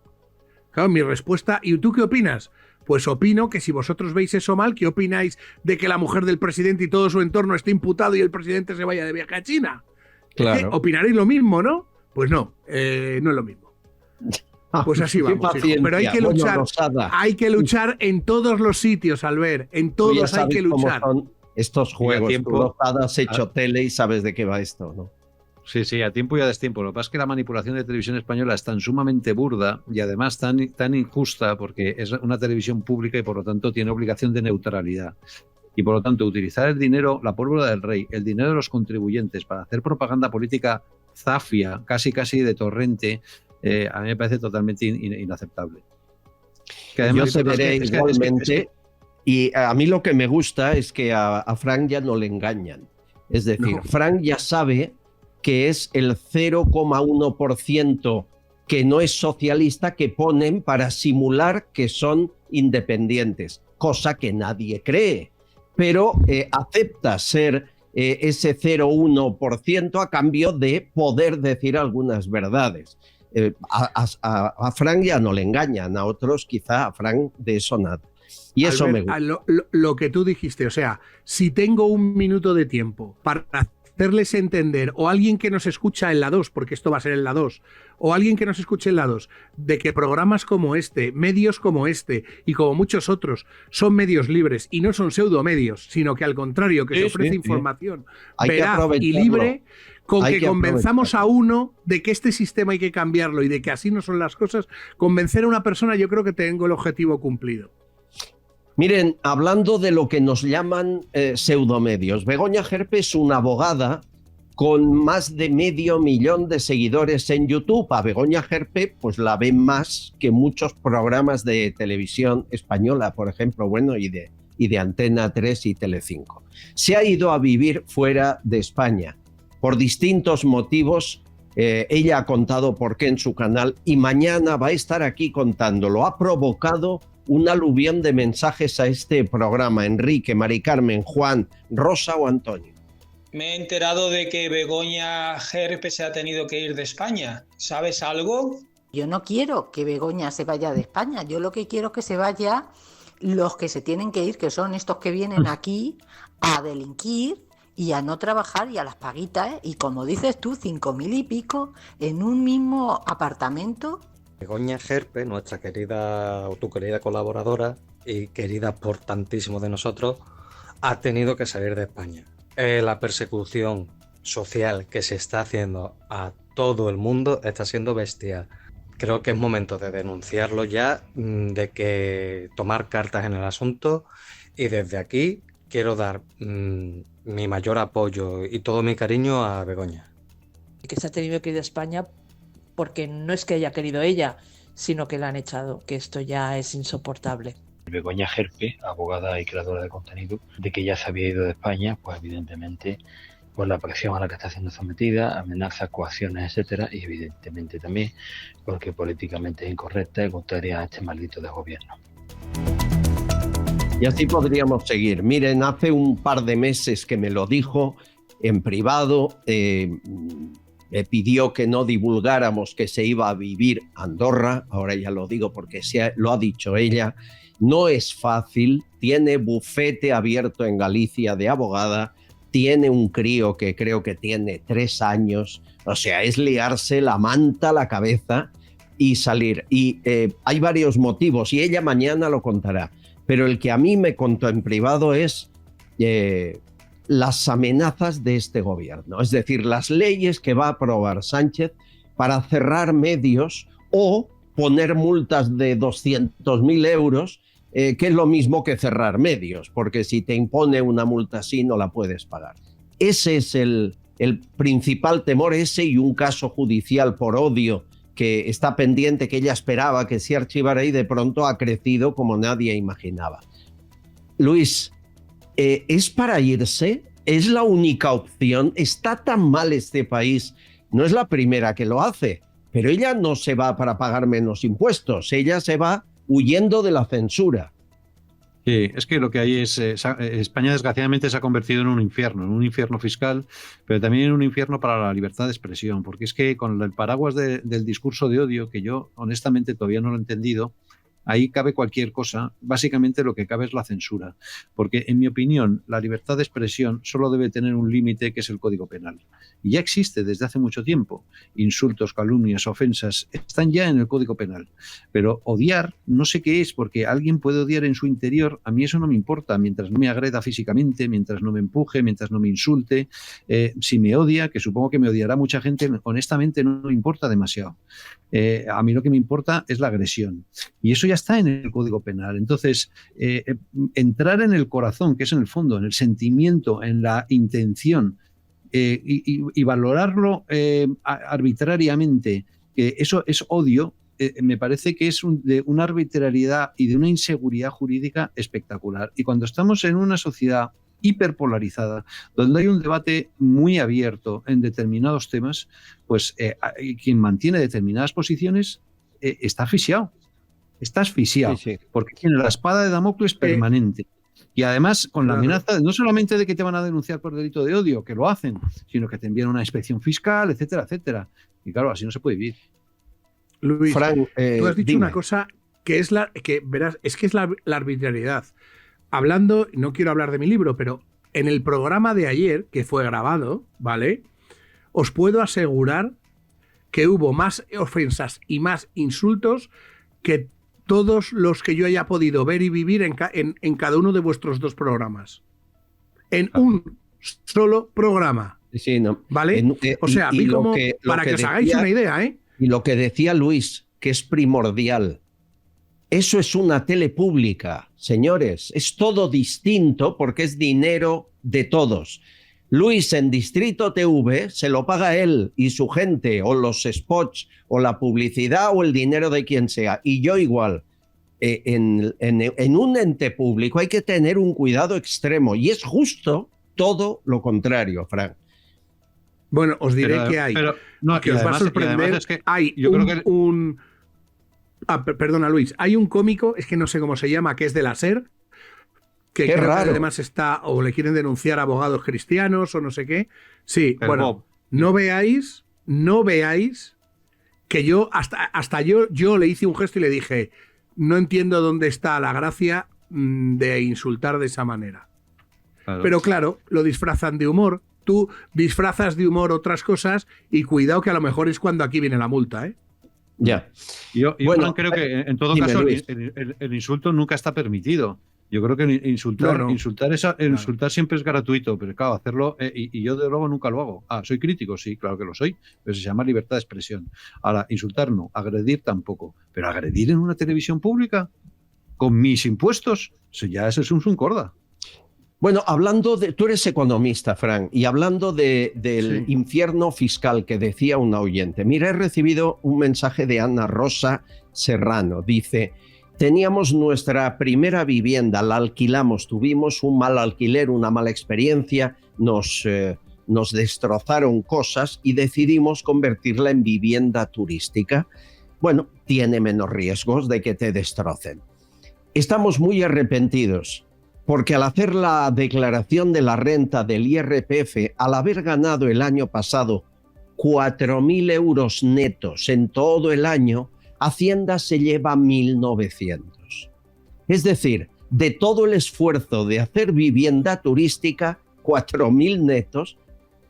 Claro, mi respuesta, ¿y tú qué opinas? Pues opino que si vosotros veis eso mal, ¿qué opináis de que la mujer del presidente y todo su entorno esté imputado y el presidente se vaya de viaje a China? Claro. Opinaréis lo mismo, ¿no? Pues no, no es lo mismo. Pues así vamos, hijo. Pero hay que luchar, hay que luchar en todos los sitios, Albert, en todos hay que luchar. Son estos juegos, tú Lozada has hecho tele y sabes de qué va esto, ¿no? Sí, sí, a tiempo y a destiempo. Lo que pasa es que la manipulación de televisión española es tan sumamente burda y además tan injusta porque es una televisión pública y por lo tanto tiene obligación de neutralidad. Y por lo tanto utilizar el dinero, la pólvora del rey, el dinero de los contribuyentes para hacer propaganda política zafia, casi de torrente, a mí me parece totalmente inaceptable. Que además, yo te veré igualmente y a mí lo que me gusta es que a Frank ya no le engañan. Es decir, Frank ya sabe que es el 0,1% que no es socialista que ponen para simular que son independientes, cosa que nadie cree, pero acepta ser ese 0,1% a cambio de poder decir algunas verdades. A Frank ya no le engañan, a otros quizá a Frank de eso nada. Y eso Albert, me gusta. Lo que tú dijiste, o sea, si tengo un minuto de tiempo para hacerles entender, o alguien que nos escucha en la 2, porque esto va a ser en la 2, o alguien que nos escuche en la 2, de que programas como este, medios como este y como muchos otros son medios libres y no son pseudomedios, sino que al contrario, que se ofrece información veraz y libre, con que convenzamos a uno de que este sistema hay que cambiarlo y de que así no son las cosas, convencer a una persona, yo creo que tengo el objetivo cumplido. Miren, hablando de lo que nos llaman pseudomedios, Begoña Gerpe es una abogada con más de 500.000 de seguidores en YouTube. A Begoña Gerpe pues la ven más que muchos programas de televisión española, por ejemplo, bueno, y de Antena 3 y Telecinco. Se ha ido a vivir fuera de España por distintos motivos. Ella ha contado por qué en su canal y mañana va a estar aquí contándolo. Ha provocado un aluvión de mensajes a este programa. Enrique, Mari Carmen, Juan, Rosa o Antonio. Me he enterado de que Begoña Gerpe se ha tenido que ir de España. ¿Sabes algo? Yo no quiero que Begoña se vaya de España. Yo lo que quiero es que se vaya los que se tienen que ir, que son estos que vienen aquí a delinquir y a no trabajar y a las paguitas, ¿eh? Y como dices tú, 5.000 y pico en un mismo apartamento. Begoña Gerpe, nuestra querida o tu querida colaboradora y querida por tantísimo de nosotros, ha tenido que salir de España. La persecución social que se está haciendo a todo el mundo está siendo bestial. Creo que es momento de denunciarlo ya, de que tomar cartas en el asunto, y desde aquí quiero dar mi mayor apoyo y todo mi cariño a Begoña. Que se ha tenido que ir de España porque no es que haya querido ella, sino que la han echado, que esto ya es insoportable. Begoña Gerpe, abogada y creadora de contenido, de que ya se había ido de España, pues evidentemente por la presión a la que está siendo sometida, amenazas, coacciones, etcétera, y evidentemente también porque políticamente es incorrecta y contraria a este maldito desgobierno. Y así podríamos seguir. Miren, hace un par de meses que me lo dijo en privado, me pidió que no divulgáramos que se iba a vivir a Andorra, ahora ya lo digo porque lo ha dicho ella, no es fácil, tiene bufete abierto en Galicia de abogada, tiene un crío que creo que tiene 3 años, o sea, es liarse la manta a la cabeza y salir. Y hay varios motivos y ella mañana lo contará, pero el que a mí me contó en privado es las amenazas de este gobierno, es decir, las leyes que va a aprobar Sánchez para cerrar medios o poner multas de 200.000 euros, que es lo mismo que cerrar medios, porque si te impone una multa así no la puedes pagar. Ese es el principal temor, ese y un caso judicial por odio que está pendiente, que ella esperaba que se archivara y de pronto ha crecido como nadie imaginaba. Luis, ¿es para irse? ¿Es la única opción? ¿Está tan mal este país? No es la primera que lo hace, pero ella no se va para pagar menos impuestos, ella se va huyendo de la censura. Sí, es que lo que hay es, España desgraciadamente se ha convertido en un infierno fiscal, pero también en un infierno para la libertad de expresión, porque es que con el paraguas del discurso de odio, que yo honestamente todavía no lo he entendido, ahí cabe cualquier cosa. Básicamente lo que cabe es la censura, porque en mi opinión la libertad de expresión solo debe tener un límite, que es el Código Penal. Y ya existe desde hace mucho tiempo. Insultos, calumnias, ofensas, están ya en el Código Penal. Pero odiar, no sé qué es, porque alguien puede odiar en su interior, a mí eso no me importa, mientras no me agreda físicamente, mientras no me empuje, mientras no me insulte. Si me odia, que supongo que me odiará mucha gente, honestamente no me importa demasiado. A mí lo que me importa es la agresión. Y eso ya está en el Código Penal. Entonces, entrar en el corazón, que es en el fondo, en el sentimiento, en la intención, y valorarlo arbitrariamente, que eso es odio, me parece que es de una arbitrariedad y de una inseguridad jurídica espectacular. Y cuando estamos en una sociedad hiperpolarizada, donde hay un debate muy abierto en determinados temas, pues quien mantiene determinadas posiciones está asfixiado. Está asfixiado, sí. Porque tiene la espada de Damocles permanente. Y además con la amenaza no solamente de que te van a denunciar por delito de odio, que lo hacen, sino que te envían una inspección fiscal, etcétera, etcétera. Y claro, así no se puede vivir. Luis, Frank, tú has dicho una cosa que es la arbitrariedad. Hablando, no quiero hablar de mi libro, pero en el programa de ayer, que fue grabado, ¿vale? Os puedo asegurar que hubo más ofensas y más insultos que todos los que yo haya podido ver y vivir en cada uno de vuestros dos programas. En un solo programa. Sí, no. ¿Vale? O sea, a mí como, para que os hagáis una idea, ¿eh? Y lo que decía Luis, que es primordial. Eso es una tele pública, señores. Es todo distinto porque es dinero de todos. Luis en Distrito TV se lo paga él y su gente, o los spots, o la publicidad, o el dinero de quien sea. Y yo igual. En un ente público hay que tener un cuidado extremo. Y es justo todo lo contrario, Frank. Bueno, os diré que hay. Pero, no, que os va a sorprender. Es que hay perdona, Luis. Hay un cómico, es que no sé cómo se llama, que es de la SER, que creo que además está, o le quieren denunciar a abogados cristianos o no sé qué. Sí, pero bueno, no veáis que yo, hasta yo le hice un gesto y le dije, no entiendo dónde está la gracia de insultar de esa manera. Claro. Pero claro, lo disfrazan de humor. Tú disfrazas de humor otras cosas y cuidado que a lo mejor es cuando aquí viene la multa, ¿eh? Ya. Yo bueno, creo que en todo caso el insulto nunca está permitido. Yo creo que insultar siempre es gratuito, pero claro, hacerlo, y yo de luego nunca lo hago. ¿Soy crítico? Sí, claro que lo soy, pero se llama libertad de expresión. Ahora, insultar no, agredir tampoco, pero agredir en una televisión pública, con mis impuestos, eso es un corda. Bueno, hablando de... Tú eres economista, Frank, y hablando del infierno fiscal que decía una oyente. Mira, he recibido un mensaje de Ana Rosa Serrano. Dice, teníamos nuestra primera vivienda, la alquilamos, tuvimos un mal alquiler, una mala experiencia, nos destrozaron cosas y decidimos convertirla en vivienda turística. Bueno, tiene menos riesgos de que te destrocen. Estamos muy arrepentidos. Porque al hacer la declaración de la renta del IRPF, al haber ganado el año pasado 4.000 euros netos en todo el año, Hacienda se lleva 1.900. Es decir, de todo el esfuerzo de hacer vivienda turística, 4.000 netos,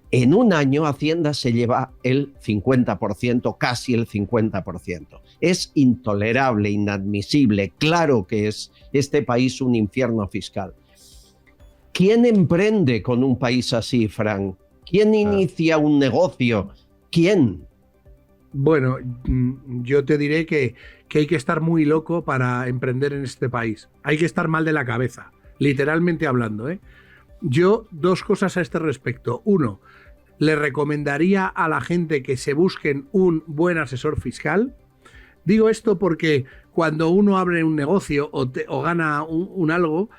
en un año Hacienda se lleva el 50%, casi el 50%. Es intolerable, inadmisible. Claro que es este país un infierno fiscal. ¿Quién emprende con un país así, Frank? ¿Quién inicia un negocio? ¿Quién? Bueno, yo te diré que hay que estar muy loco para emprender en este país. Hay que estar mal de la cabeza, literalmente hablando, ¿eh? Yo, dos cosas a este respecto. Uno, le recomendaría a la gente que se busquen un buen asesor fiscal. Digo esto porque cuando uno abre un negocio o gana un algo,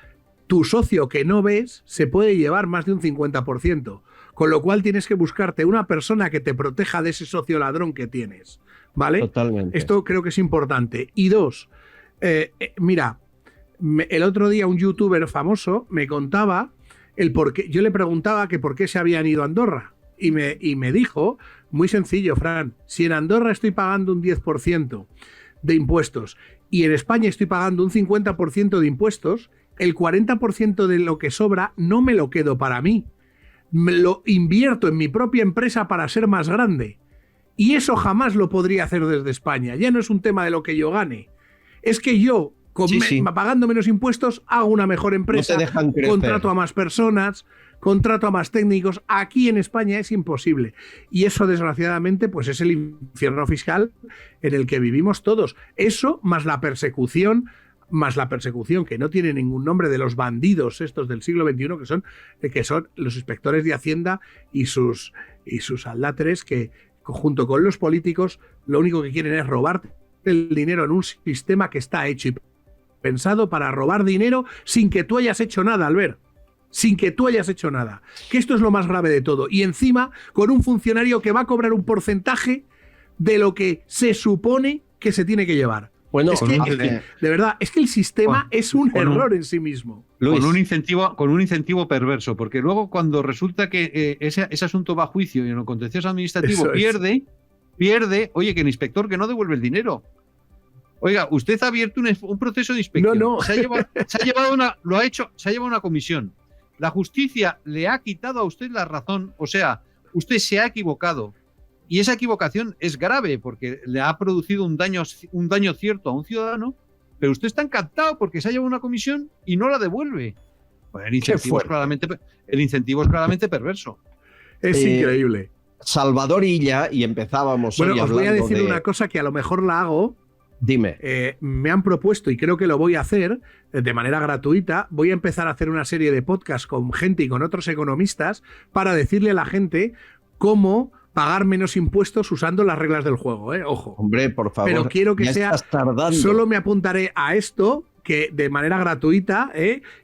tu socio que no ves se puede llevar más de un 50%. Con lo cual tienes que buscarte una persona que te proteja de ese socio ladrón que tienes. ¿Vale? Totalmente. Esto creo que es importante. Y dos, mira, el otro día un youtuber famoso me contaba el por qué. Yo le preguntaba que por qué se habían ido a Andorra. Y me dijo, muy sencillo, Fran, si en Andorra estoy pagando un 10% de impuestos y en España estoy pagando un 50% de impuestos, el 40% de lo que sobra no me lo quedo para mí. Me lo invierto en mi propia empresa para ser más grande. Y eso jamás lo podría hacer desde España. Ya no es un tema de lo que yo gane. Es que yo, pagando menos impuestos, hago una mejor empresa, contrato a más personas, contrato a más técnicos. Aquí en España es imposible. Y eso, desgraciadamente, pues es el infierno fiscal en el que vivimos todos. Eso más la persecución que no tiene ningún nombre, de los bandidos estos del siglo XXI, que son los inspectores de Hacienda y sus aldatres, que junto con los políticos lo único que quieren es robar el dinero en un sistema que está hecho y pensado para robar dinero sin que tú hayas hecho nada, Albert. Sin que tú hayas hecho nada. Que esto es lo más grave de todo. Y encima con un funcionario que va a cobrar un porcentaje de lo que se supone que se tiene que llevar. Bueno, de verdad, es que el sistema es un error en sí mismo. Con un incentivo perverso, porque luego cuando resulta que ese asunto va a juicio y en el contencioso administrativo pierde, oye, que el inspector que no devuelve el dinero. Oiga, usted ha abierto un proceso de inspección. No. Se ha llevado una comisión. La justicia le ha quitado a usted la razón, o sea, usted se ha equivocado. Y esa equivocación es grave porque le ha producido un daño cierto a un ciudadano, pero usted está encantado porque se ha llevado una comisión y no la devuelve. Pues el incentivo es claramente perverso. Es increíble. Salvador Illa, y empezábamos hoy hablando. Os voy a decir una cosa que a lo mejor la hago. Dime. Me han propuesto, y creo que lo voy a hacer de manera gratuita, voy a empezar a hacer una serie de podcasts con gente y con otros economistas para decirle a la gente cómo pagar menos impuestos usando las reglas del juego, ojo. Hombre, por favor. Pero quiero que sea, solo me apuntaré a esto, que de manera gratuita,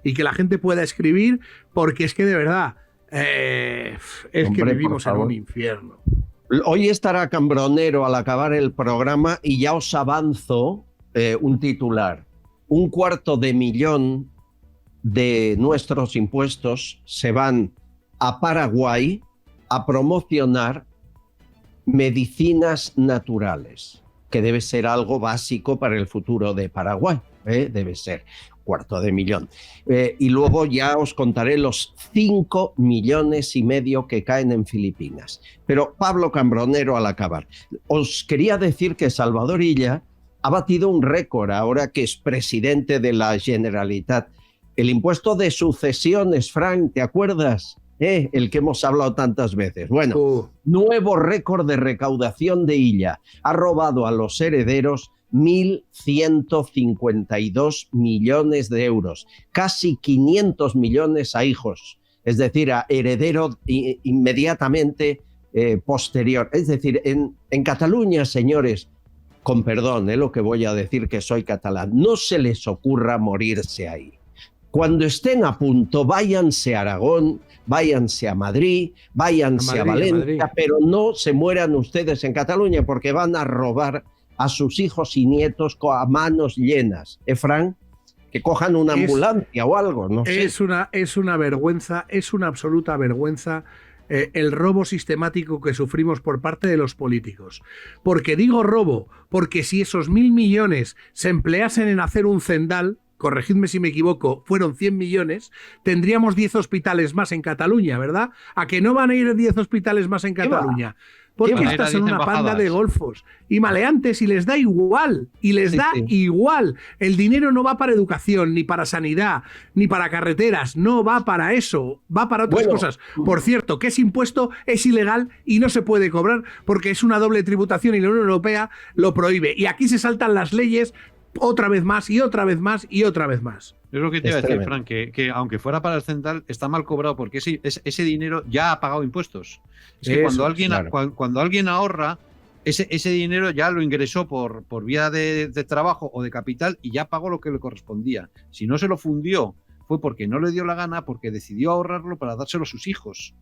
y que la gente pueda escribir, porque es que de verdad, es que vivimos en un infierno. Hoy estará Cambronero al acabar el programa y ya os avanzo un titular. 250.000 de nuestros impuestos se van a Paraguay a promocionar medicinas naturales, que debe ser algo básico para el futuro de Paraguay, debe ser 250.000. Y luego ya os contaré los 5,5 millones que caen en Filipinas. Pero Pablo Cambronero, al acabar, os quería decir que Salvador Illa ha batido un récord ahora que es presidente de la Generalitat. El impuesto de sucesiones, Frank, ¿te acuerdas? El que hemos hablado tantas veces. Bueno, nuevo récord de recaudación de Illa. Ha robado a los herederos 1.152 millones de euros, casi 500 millones a hijos, es decir, a heredero inmediatamente posterior. Es decir, en Cataluña, señores, con perdón, lo que voy a decir, que soy catalán, no se les ocurra morirse ahí. Cuando estén a punto, váyanse a Aragón, váyanse a Madrid, váyanse a Valencia, pero no se mueran ustedes en Cataluña porque van a robar a sus hijos y nietos a manos llenas. Fran, que cojan una ambulancia o algo, no sé. Es una vergüenza, es una absoluta vergüenza el robo sistemático que sufrimos por parte de los políticos. Porque digo robo, porque si esos 1.000 millones se empleasen en hacer un Zendal, corregidme si me equivoco, fueron 100 millones, tendríamos 10 hospitales más en Cataluña, ¿verdad? ¿A que no van a ir 10 hospitales más en Cataluña? Porque estas son una panda de golfos y maleantes y les da igual, igual. El dinero no va para educación, ni para sanidad, ni para carreteras, no va para eso, va para otras cosas. Por cierto, que ese impuesto es ilegal y no se puede cobrar porque es una doble tributación y la Unión Europea lo prohíbe. Y aquí se saltan las leyes otra vez más y otra vez más y otra vez más. Es lo que te iba a decir, Frank, que aunque fuera para el Zendal, está mal cobrado porque ese dinero ya ha pagado impuestos. Es que cuando alguien ahorra, ese dinero ya lo ingresó por vía de trabajo o de capital y ya pagó lo que le correspondía. Si no se lo fundió, fue porque no le dio la gana, porque decidió ahorrarlo para dárselo a sus hijos.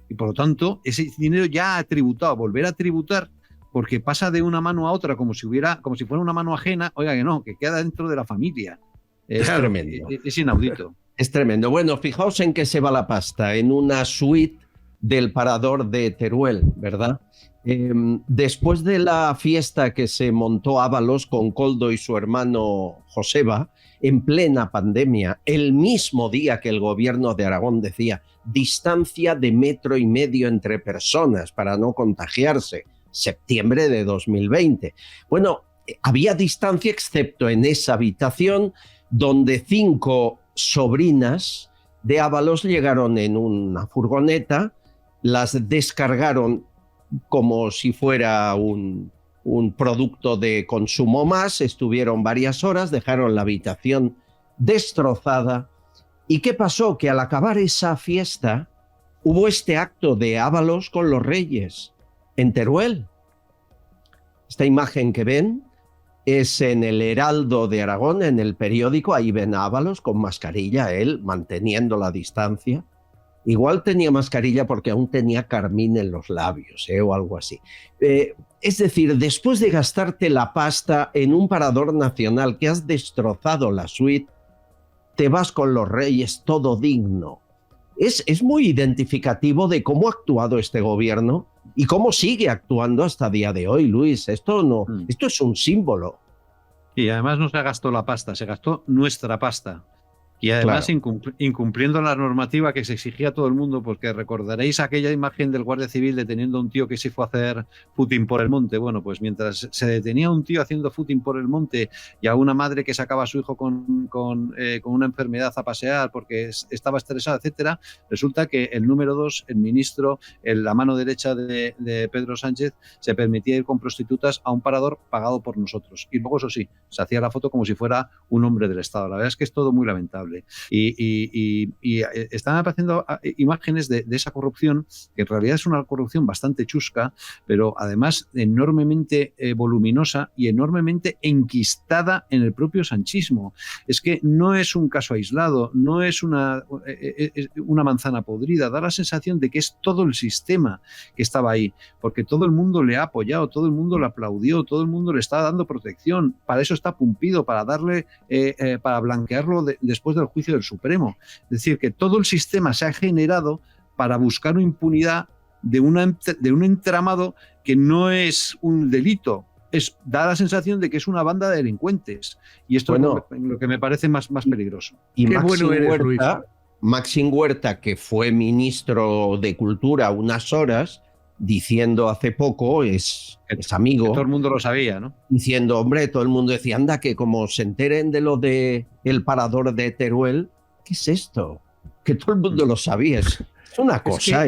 Y por lo tanto, ese dinero ya ha tributado. Volver a tributar porque pasa de una mano a otra como si fuera una mano ajena, oiga que no, que queda dentro de la familia. Es tremendo. Es inaudito. Es tremendo. Bueno, fijaos en qué se va la pasta. En una suite del parador de Teruel, ¿verdad? Después de la fiesta que se montó Ábalos con Koldo y su hermano Joseba, en plena pandemia, el mismo día que el gobierno de Aragón decía distancia de 1,5 metros entre personas para no contagiarse, septiembre de 2020. Bueno, había distancia excepto en esa habitación donde 5 sobrinas de Ábalos llegaron en una furgoneta, las descargaron como si fuera un producto de consumo más, estuvieron varias horas, dejaron la habitación destrozada. ¿Y qué pasó? Que al acabar esa fiesta hubo este acto de Ábalos con los reyes en Teruel. Esta imagen que ven es en el Heraldo de Aragón, en el periódico, ahí ven a Ábalos con mascarilla, él manteniendo la distancia. Igual tenía mascarilla porque aún tenía carmín en los labios, o algo así. Es decir, después de gastarte la pasta en un parador nacional que has destrozado la suite, te vas con los reyes todo digno. Es muy identificativo de cómo ha actuado este gobierno y cómo sigue actuando hasta el día de hoy, Luis. Esto es un símbolo. Y además no se gastó la pasta, se gastó nuestra pasta. Y además incumpliendo la normativa que se exigía a todo el mundo, porque recordaréis aquella imagen del guardia civil deteniendo a un tío que se fue a hacer footing por el monte. Bueno, pues mientras se detenía a un tío haciendo footing por el monte y a una madre que sacaba a su hijo con una enfermedad a pasear porque estaba estresada, etcétera, resulta que el número 2, el ministro, la mano derecha de Pedro Sánchez, se permitía ir con prostitutas a un parador pagado por nosotros. Y luego, eso sí, se hacía la foto como si fuera un hombre del Estado. La verdad es que es todo muy lamentable. Y están apareciendo imágenes de esa corrupción, que en realidad es una corrupción bastante chusca, pero además enormemente voluminosa y enormemente enquistada en el propio sanchismo. Es que no es un caso aislado, no es una manzana podrida, da la sensación de que es todo el sistema que estaba ahí, porque todo el mundo le ha apoyado, todo el mundo le aplaudió, todo el mundo le está dando protección, para eso está Pumpido, para darle, para blanquearlo después del juicio del Supremo. Es decir, que todo el sistema se ha generado para buscar una impunidad de un entramado que no es un delito, da la sensación de que es una banda de delincuentes. Y esto es lo que me parece más peligroso. Y Maxim Huerta, que fue ministro de Cultura unas horas, diciendo hace poco, es amigo. Que todo el mundo lo sabía, ¿no? Diciendo, hombre, todo el mundo decía, anda, que como se enteren de lo de el parador de Teruel, ¿qué es esto? Que todo el mundo lo sabía. Es una cosa,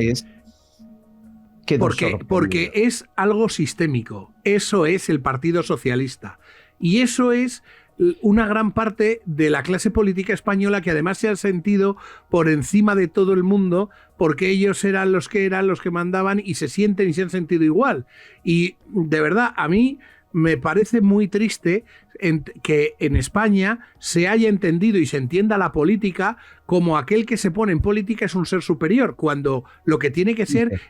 porque es algo sistémico. Eso es el Partido Socialista. Y eso es una gran parte de la clase política española, que además se han sentido por encima de todo el mundo porque ellos eran los que mandaban y se sienten y se han sentido igual. Y de verdad, a mí me parece muy triste que en España se haya entendido y se entienda la política como aquel que se pone en política es un ser superior, cuando lo que tiene que ser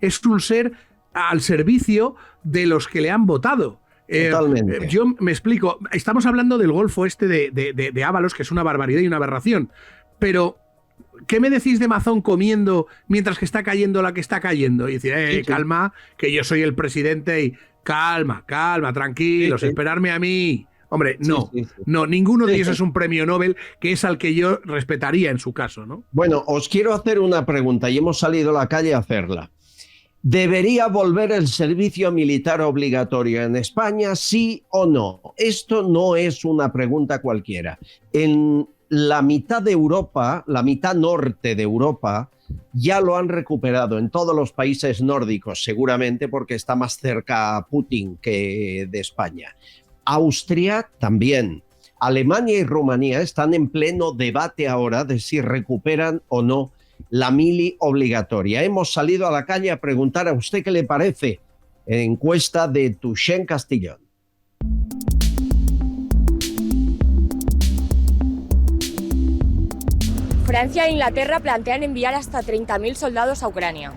es un ser al servicio de los que le han votado. Totalmente. Yo me explico. Estamos hablando del golfo este de Ábalos, que es una barbaridad y una aberración. Pero, ¿qué me decís de Mazón comiendo mientras que está cayendo la que está cayendo? Y decir, calma, que yo soy el presidente y calma, tranquilos, esperarme a mí. Hombre, no, ninguno de ellos es un premio Nobel, que es al que yo respetaría en su caso, ¿no? Bueno, os quiero hacer una pregunta y hemos salido a la calle a hacerla. ¿Debería volver el servicio militar obligatorio en España, sí o no? Esto no es una pregunta cualquiera. En la mitad de Europa, la mitad norte de Europa, ya lo han recuperado en todos los países nórdicos, seguramente porque está más cerca a Putin que de España. Austria también. Alemania y Rumanía están en pleno debate ahora de si recuperan o no la mili obligatoria. Hemos salido a la calle a preguntar a usted qué le parece. Encuesta de Tuxén Castillón. Francia e Inglaterra plantean enviar hasta 30.000 soldados a Ucrania,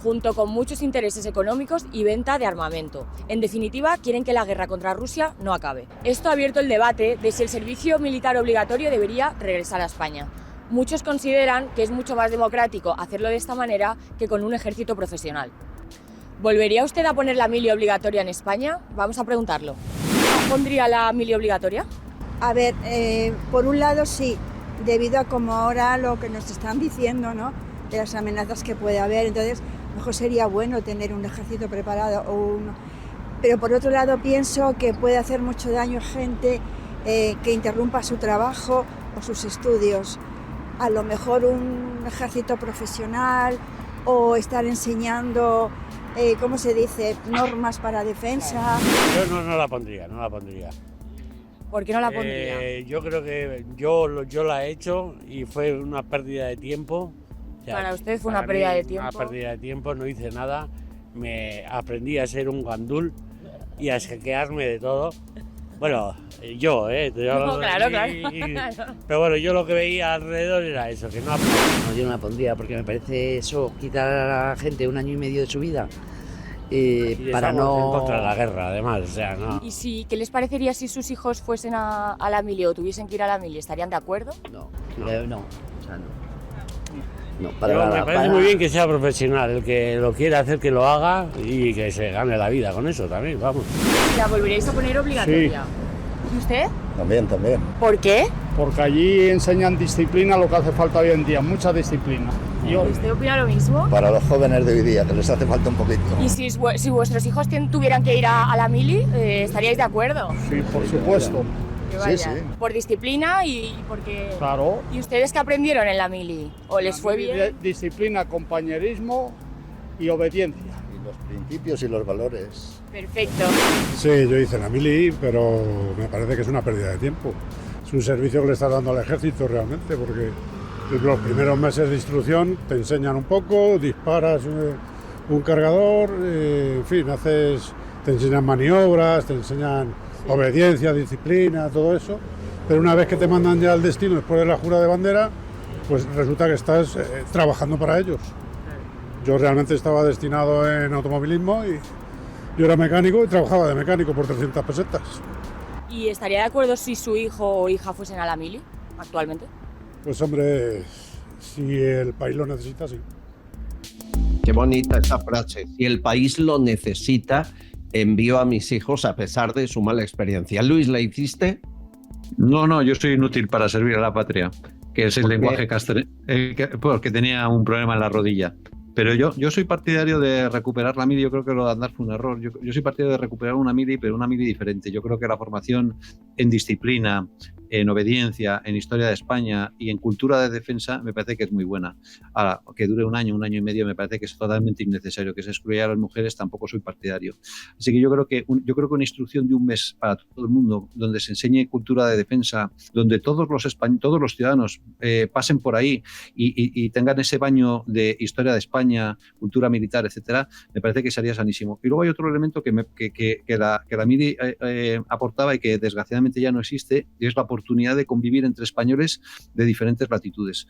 junto con muchos intereses económicos y venta de armamento. En definitiva, quieren que la guerra contra Rusia no acabe. Esto ha abierto el debate de si el servicio militar obligatorio debería regresar a España. Muchos consideran que es mucho más democrático hacerlo de esta manera que con un ejército profesional. ¿Volvería usted a poner la mili obligatoria en España? Vamos a preguntarlo. ¿Pondría la mili obligatoria? A ver, por un lado sí, debido a como ahora lo que nos están diciendo, ¿no? De las amenazas que puede haber, entonces mejor sería bueno tener un ejército preparado pero por otro lado pienso que puede hacer mucho daño a gente que interrumpa su trabajo o sus estudios. A lo mejor un ejército profesional o estar enseñando, ¿cómo se dice?, normas para defensa. Yo no la pondría. ¿Por qué no la pondría? Yo creo que yo la he hecho y fue una pérdida de tiempo. O sea, para usted fue una pérdida de tiempo. Una pérdida de tiempo, no hice nada. Aprendí a ser un gandul y a esquearme de todo. Bueno, yo, No, claro. Pero bueno, yo lo que veía alrededor era eso, que no. No, yo no la pondría porque me parece eso, quitar a la gente 1 año y medio de su vida. Para no... en contra de la guerra, además, o sea, no. ¿Y qué les parecería si sus hijos fuesen a la mili o tuviesen que ir a la mili? ¿Estarían de acuerdo? No, o sea, no. No, me parece muy bien que sea profesional, el que lo quiera hacer que lo haga y que se gane la vida con eso también, vamos. ¿La volveríais a poner obligatoria? Sí. ¿Y usted? También. ¿Por qué? Porque allí enseñan disciplina, lo que hace falta hoy en día, mucha disciplina. ¿Usted opina lo mismo? Para los jóvenes de hoy día, que les hace falta un poquito. ¿Y si vuestros hijos tuvieran que ir a la mili, estaríais de acuerdo? Sí, por supuesto. Que vayan. Sí. Por disciplina y porque... Claro. ¿Y ustedes qué aprendieron en la mili? ¿O les fue bien? Disciplina, compañerismo y obediencia. Y los principios y los valores. Perfecto. Sí, yo hice la mili, pero me parece que es una pérdida de tiempo. Es un servicio que le estás dando al ejército realmente, porque los primeros meses de instrucción te enseñan un poco, disparas un cargador, en fin, te enseñan maniobras, te enseñan obediencia, disciplina, todo eso, pero una vez que te mandan ya al destino después de la jura de bandera, pues resulta que estás trabajando para ellos. Yo realmente estaba destinado en automovilismo y yo era mecánico y trabajaba de mecánico por 300 pesetas. ¿Y estaría de acuerdo si su hijo o hija fuesen a la mili actualmente? Pues hombre, si el país lo necesita, sí. Qué bonita esa frase. Si el país lo necesita, envío a mis hijos a pesar de su mala experiencia. Luis, ¿la hiciste? No, yo soy inútil para servir a la patria, que es el lenguaje porque tenía un problema en la rodilla. Pero yo soy partidario de recuperar la mili. Yo creo que lo de andar fue un error. Yo soy partidario de recuperar una mili, pero una mili diferente. Yo creo que la formación en disciplina, en obediencia, en historia de España y en cultura de defensa me parece que es muy buena. Ahora, que dure un año y medio me parece que es totalmente innecesario. Que se excluya a las mujeres tampoco soy partidario. Así que yo creo que una instrucción de un mes para todo el mundo, donde se enseñe cultura de defensa, donde todos los ciudadanos pasen por ahí y tengan ese baño de historia de España, cultura militar, etcétera, me parece que sería sanísimo. Y luego hay otro elemento que la mili aportaba y que desgraciadamente ya no existe, y es la oportunidad de convivir entre españoles de diferentes latitudes.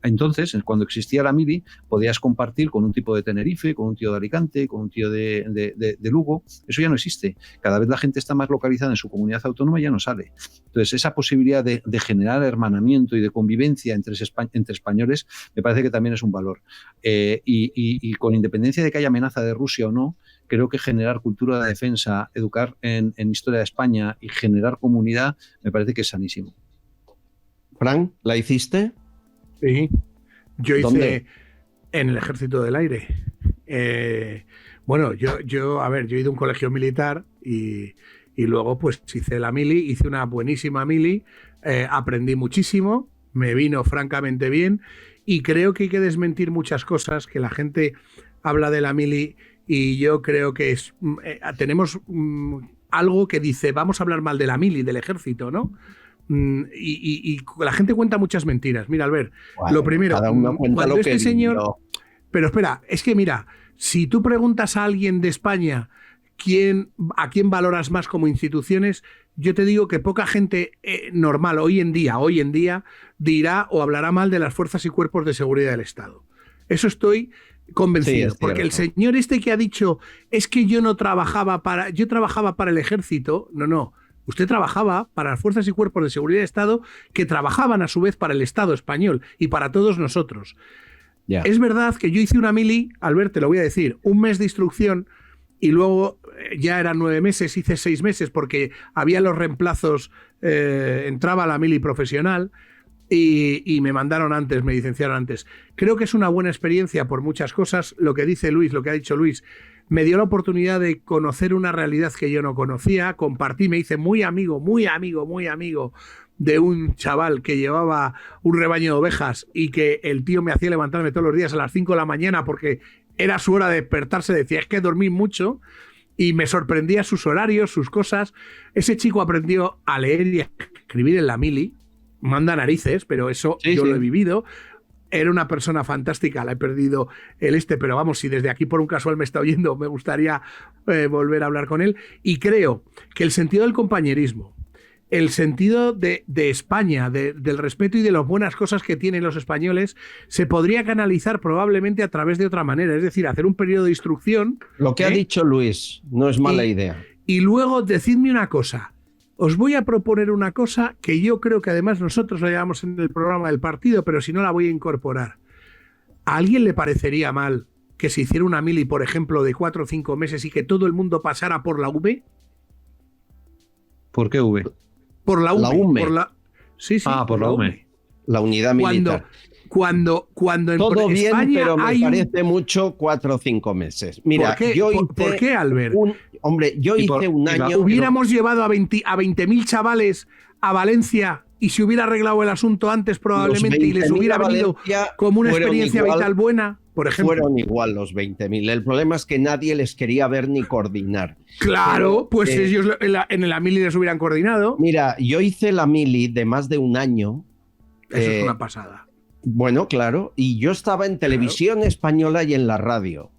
Entonces, cuando existía la mili, podías compartir con un tipo de Tenerife, con un tío de Alicante, con un tío de Lugo. Eso ya no existe. Cada vez la gente está más localizada en su comunidad autónoma y ya no sale. Entonces, esa posibilidad de generar hermanamiento y de convivencia entre españoles me parece que también es un valor. Y con independencia de que haya amenaza de Rusia o no, creo que generar cultura de defensa, educar en historia de España y generar comunidad me parece que es sanísimo. Fran, ¿la hiciste? Sí, yo hice ¿Dónde? En el Ejército del Aire. Bueno, yo he ido a un colegio militar y luego pues hice la mili, hice una buenísima mili, aprendí muchísimo, me vino francamente bien y creo que hay que desmentir muchas cosas, que la gente habla de la mili y yo creo que tenemos algo que dice, vamos a hablar mal de la mili, del ejército, ¿no? Y la gente cuenta muchas mentiras. Mira, Albert, bueno, lo primero, cada uno cuenta cuando lo este que señor... vivió. Pero espera, es que mira, si tú preguntas a alguien de España a quién valoras más como instituciones, yo te digo que poca gente normal hoy en día dirá o hablará mal de las fuerzas y cuerpos de seguridad del Estado. Eso estoy convencido, Sí, porque el señor este que ha dicho es que yo trabajaba para el ejército, no, Usted trabajaba para las fuerzas y cuerpos de seguridad de Estado que trabajaban a su vez para el Estado español y para todos nosotros. Yeah. Es verdad que yo hice una mili, Albert, te lo voy a decir, 1 mes de instrucción y luego ya eran 9 meses, hice 6 meses porque había los reemplazos, entraba a la mili profesional y me mandaron antes, me licenciaron antes. Creo que es una buena experiencia por muchas cosas. Lo que dice Luis, lo que ha dicho Luis, me dio la oportunidad de conocer una realidad que yo no conocía, compartí, me hice muy amigo de un chaval que llevaba un rebaño de ovejas y que el tío me hacía levantarme todos los días a las 5 de la mañana porque era su hora de despertarse, decía, es que dormí mucho, y me sorprendía sus horarios, sus cosas. Ese chico aprendió a leer y a escribir en la mili, manda narices, pero eso yo lo he vivido. Era una persona fantástica, la he perdido pero vamos, si desde aquí por un casual me está oyendo, me gustaría volver a hablar con él. Y creo que el sentido del compañerismo, el sentido de España, del respeto y de las buenas cosas que tienen los españoles, se podría canalizar probablemente a través de otra manera, es decir, hacer un periodo de instrucción. Lo que ha dicho Luis no es mala idea. Y luego, decidme una cosa. Os voy a proponer una cosa que yo creo que además nosotros la llevamos en el programa del partido, pero si no la voy a incorporar. ¿A alguien le parecería mal que se hiciera una mili, por ejemplo, de 4 o 5 meses y que todo el mundo pasara por la UME? ¿Por qué UME? Por la UME. La UME. Sí, por la UME. La unidad militar. Cuando en todo bien, España pero me parece mucho 4 o 5 meses. Mira, ¿Por qué, Albert? Yo hice un año... Hubiéramos llevado a 20.000 chavales a Valencia y se hubiera arreglado el asunto antes probablemente y les hubiera venido como una experiencia vital buena, por ejemplo. Fueron igual los 20.000. El problema es que nadie les quería ver ni coordinar. Claro, pues ellos en la mili les hubieran coordinado. Mira, yo hice la mili de más de un año. Eso es una pasada. Bueno, claro, y yo estaba en televisión española y en la radio.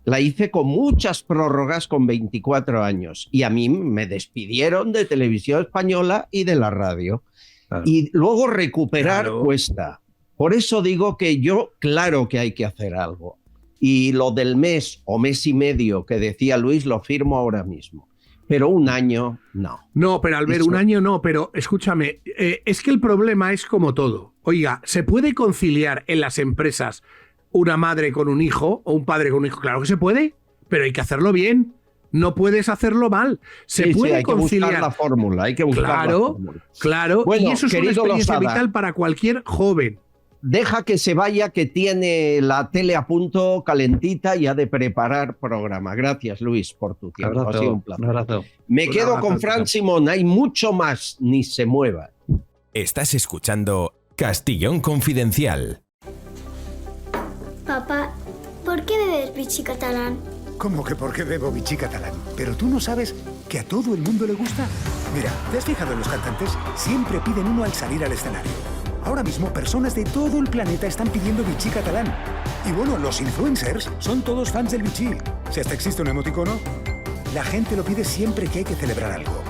La hice con muchas prórrogas con 24 años y a mí me despidieron de televisión española y de la radio. Claro. Y luego recuperar cuesta. Por eso digo que claro que hay que hacer algo. Y lo del mes o mes y medio que decía Luis lo firmo ahora mismo. Pero un año, no. No, pero Albert, un año no, pero escúchame, es que el problema es como todo. Oiga, ¿se puede conciliar en las empresas una madre con un hijo o un padre con un hijo? Claro que se puede, pero hay que hacerlo bien. No puedes hacerlo mal. Se puede hay conciliar. Que buscar la fórmula, hay que buscar la fórmula. Claro, bueno, y eso es una experiencia vital para cualquier joven. Deja que se vaya, que tiene la tele a punto calentita y ha de preparar programa. Gracias, Luis, por tu tiempo. Abrazo, ha sido un placer. Abrazo. Me quedo con Fran Simón. Hay mucho más. Ni se mueva. Estás escuchando Castillón Confidencial. Papá, ¿por qué bebes Vichy catalán? ¿Cómo que por qué bebo Vichy catalán? ¿Pero tú no sabes que a todo el mundo le gusta? Mira, ¿te has fijado en los cantantes? Siempre piden uno al salir al escenario. Ahora mismo personas de todo el planeta están pidiendo Vichy catalán. Y bueno, los influencers son todos fans del Vichy. Si hasta existe un emoticono, la gente lo pide siempre que hay que celebrar algo.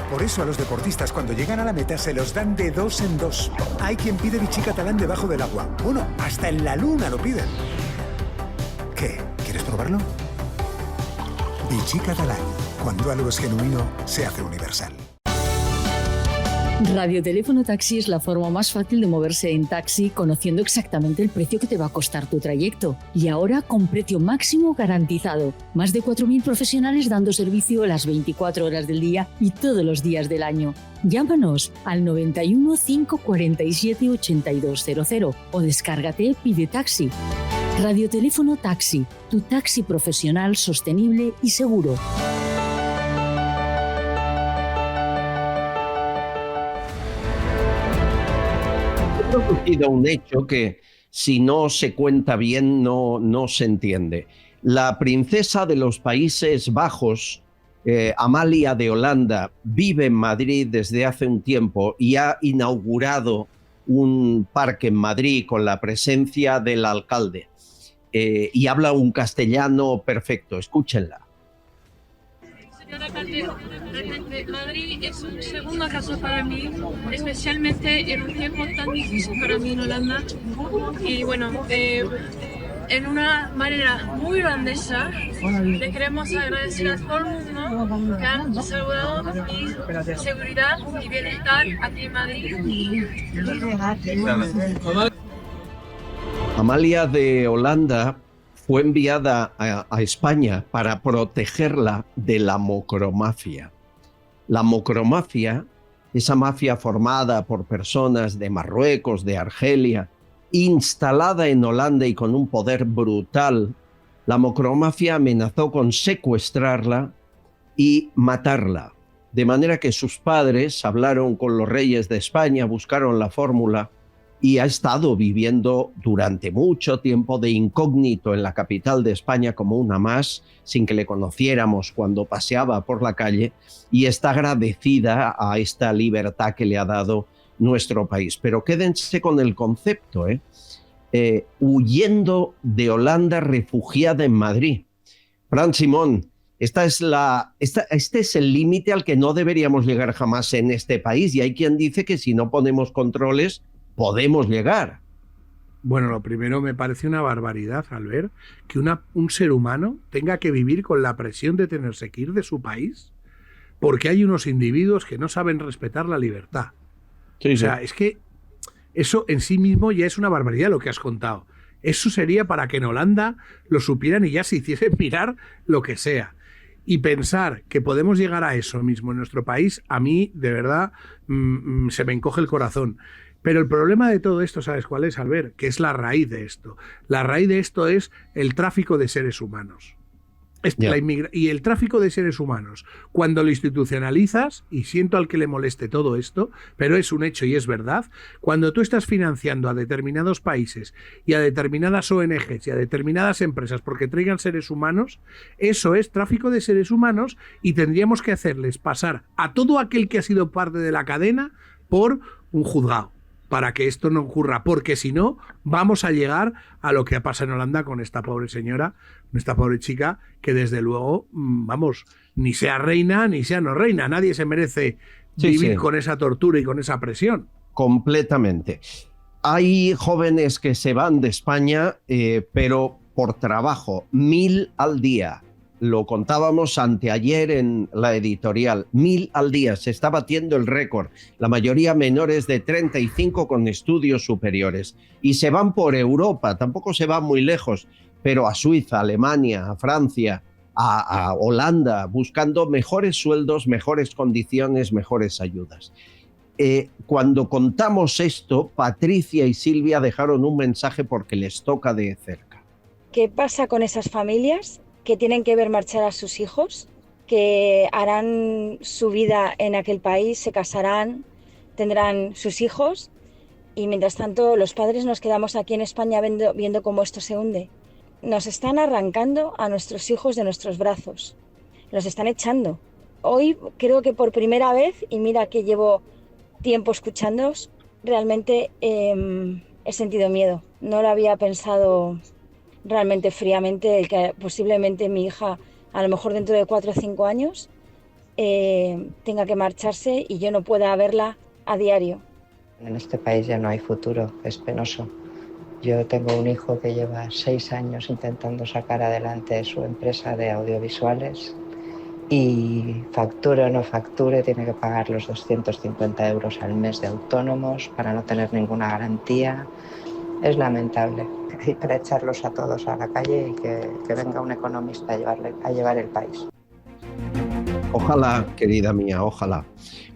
Por eso a los deportistas cuando llegan a la meta se los dan de 2 en 2. Hay quien pide Vichy catalán debajo del agua. Bueno, hasta en la luna lo piden. ¿Qué? ¿Quieres probarlo? Vichy catalán. Cuando algo es genuino, se hace universal. Radioteléfono Taxi es la forma más fácil de moverse en taxi, conociendo exactamente el precio que te va a costar tu trayecto. Y ahora con precio máximo garantizado. Más de 4.000 profesionales dando servicio las 24 horas del día y todos los días del año. Llámanos al 91 547 8200 o descárgate Pide Taxi. Radioteléfono Taxi, tu taxi profesional, sostenible y seguro. Ha producido un hecho que si no se cuenta bien no se entiende. La princesa de los Países Bajos, Amalia de Holanda, vive en Madrid desde hace un tiempo y ha inaugurado un parque en Madrid con la presencia del alcalde y habla un castellano perfecto. Escúchenla. Señor alcalde, Madrid es una segunda casa para mí, especialmente en un tiempo tan difícil para mí en Holanda. Y bueno, en una manera muy grandiosa. Le queremos agradecer a todo el mundo que han saludado mi seguridad y bienestar aquí en Madrid. Amalia de Holanda fue enviada a España para protegerla de la mocromafia. La mocromafia, esa mafia formada por personas de Marruecos, de Argelia, instalada en Holanda y con un poder brutal, la mocromafia amenazó con secuestrarla y matarla. De manera que sus padres hablaron con los reyes de España, buscaron la fórmula y ha estado viviendo durante mucho tiempo de incógnito en la capital de España como una más, sin que le conociéramos cuando paseaba por la calle, y está agradecida a esta libertad que le ha dado nuestro país. Pero quédense con el concepto, huyendo de Holanda, refugiada en Madrid. Fran Simón, este es el límite al que no deberíamos llegar jamás en este país, y hay quien dice que si no ponemos controles podemos llegar. Bueno, lo primero, me parece una barbaridad, Albert, que un ser humano tenga que vivir con la presión de tenerse que ir de su país porque hay unos individuos que no saben respetar la libertad. Sí, o sea, es que eso en sí mismo ya es una barbaridad lo que has contado. Eso sería para que en Holanda lo supieran y ya se hiciesen mirar lo que sea. Y pensar que podemos llegar a eso mismo en nuestro país, a mí, de verdad, se me encoge el corazón. Pero el problema de todo esto, ¿sabes cuál es, Albert? Que es la raíz de esto. La raíz de esto es el tráfico de seres humanos. Y el tráfico de seres humanos, cuando lo institucionalizas, y siento al que le moleste todo esto, pero es un hecho y es verdad, cuando tú estás financiando a determinados países y a determinadas ONGs y a determinadas empresas porque traigan seres humanos, eso es tráfico de seres humanos y tendríamos que hacerles pasar a todo aquel que ha sido parte de la cadena por un juzgado, para que esto no ocurra, porque si no, vamos a llegar a lo que ha pasado en Holanda con esta pobre señora, esta pobre chica, que desde luego, vamos, ni sea reina, ni sea no reina, nadie se merece vivir con esa tortura y con esa presión. Completamente. Hay jóvenes que se van de España, pero por trabajo, 1000 al día. Lo contábamos anteayer en la editorial, 1000 al día, se está batiendo el récord, la mayoría menores de 35 con estudios superiores. Y se van por Europa, tampoco se van muy lejos, pero a Suiza, a Alemania, a Francia, a Holanda, buscando mejores sueldos, mejores condiciones, mejores ayudas. Cuando contamos esto, Patricia y Silvia dejaron un mensaje porque les toca de cerca. ¿Qué pasa con esas familias que tienen que ver marchar a sus hijos, que harán su vida en aquel país, se casarán, tendrán sus hijos y mientras tanto los padres nos quedamos aquí en España viendo cómo esto se hunde? Nos están arrancando a nuestros hijos de nuestros brazos, los están echando. Hoy creo que por primera vez, y mira que llevo tiempo escuchándoos, realmente he sentido miedo. No lo había pensado realmente fríamente, el que posiblemente mi hija, a lo mejor dentro de 4 o 5 años, tenga que marcharse y yo no pueda verla a diario. En este país ya no hay futuro, es penoso. Yo tengo un hijo que lleva 6 años intentando sacar adelante su empresa de audiovisuales y facture o no facture, tiene que pagar los 250 euros al mes de autónomos para no tener ninguna garantía. Es lamentable. Y para echarlos a todos a la calle y que venga un economista a llevar el país. Ojalá, querida mía, ojalá.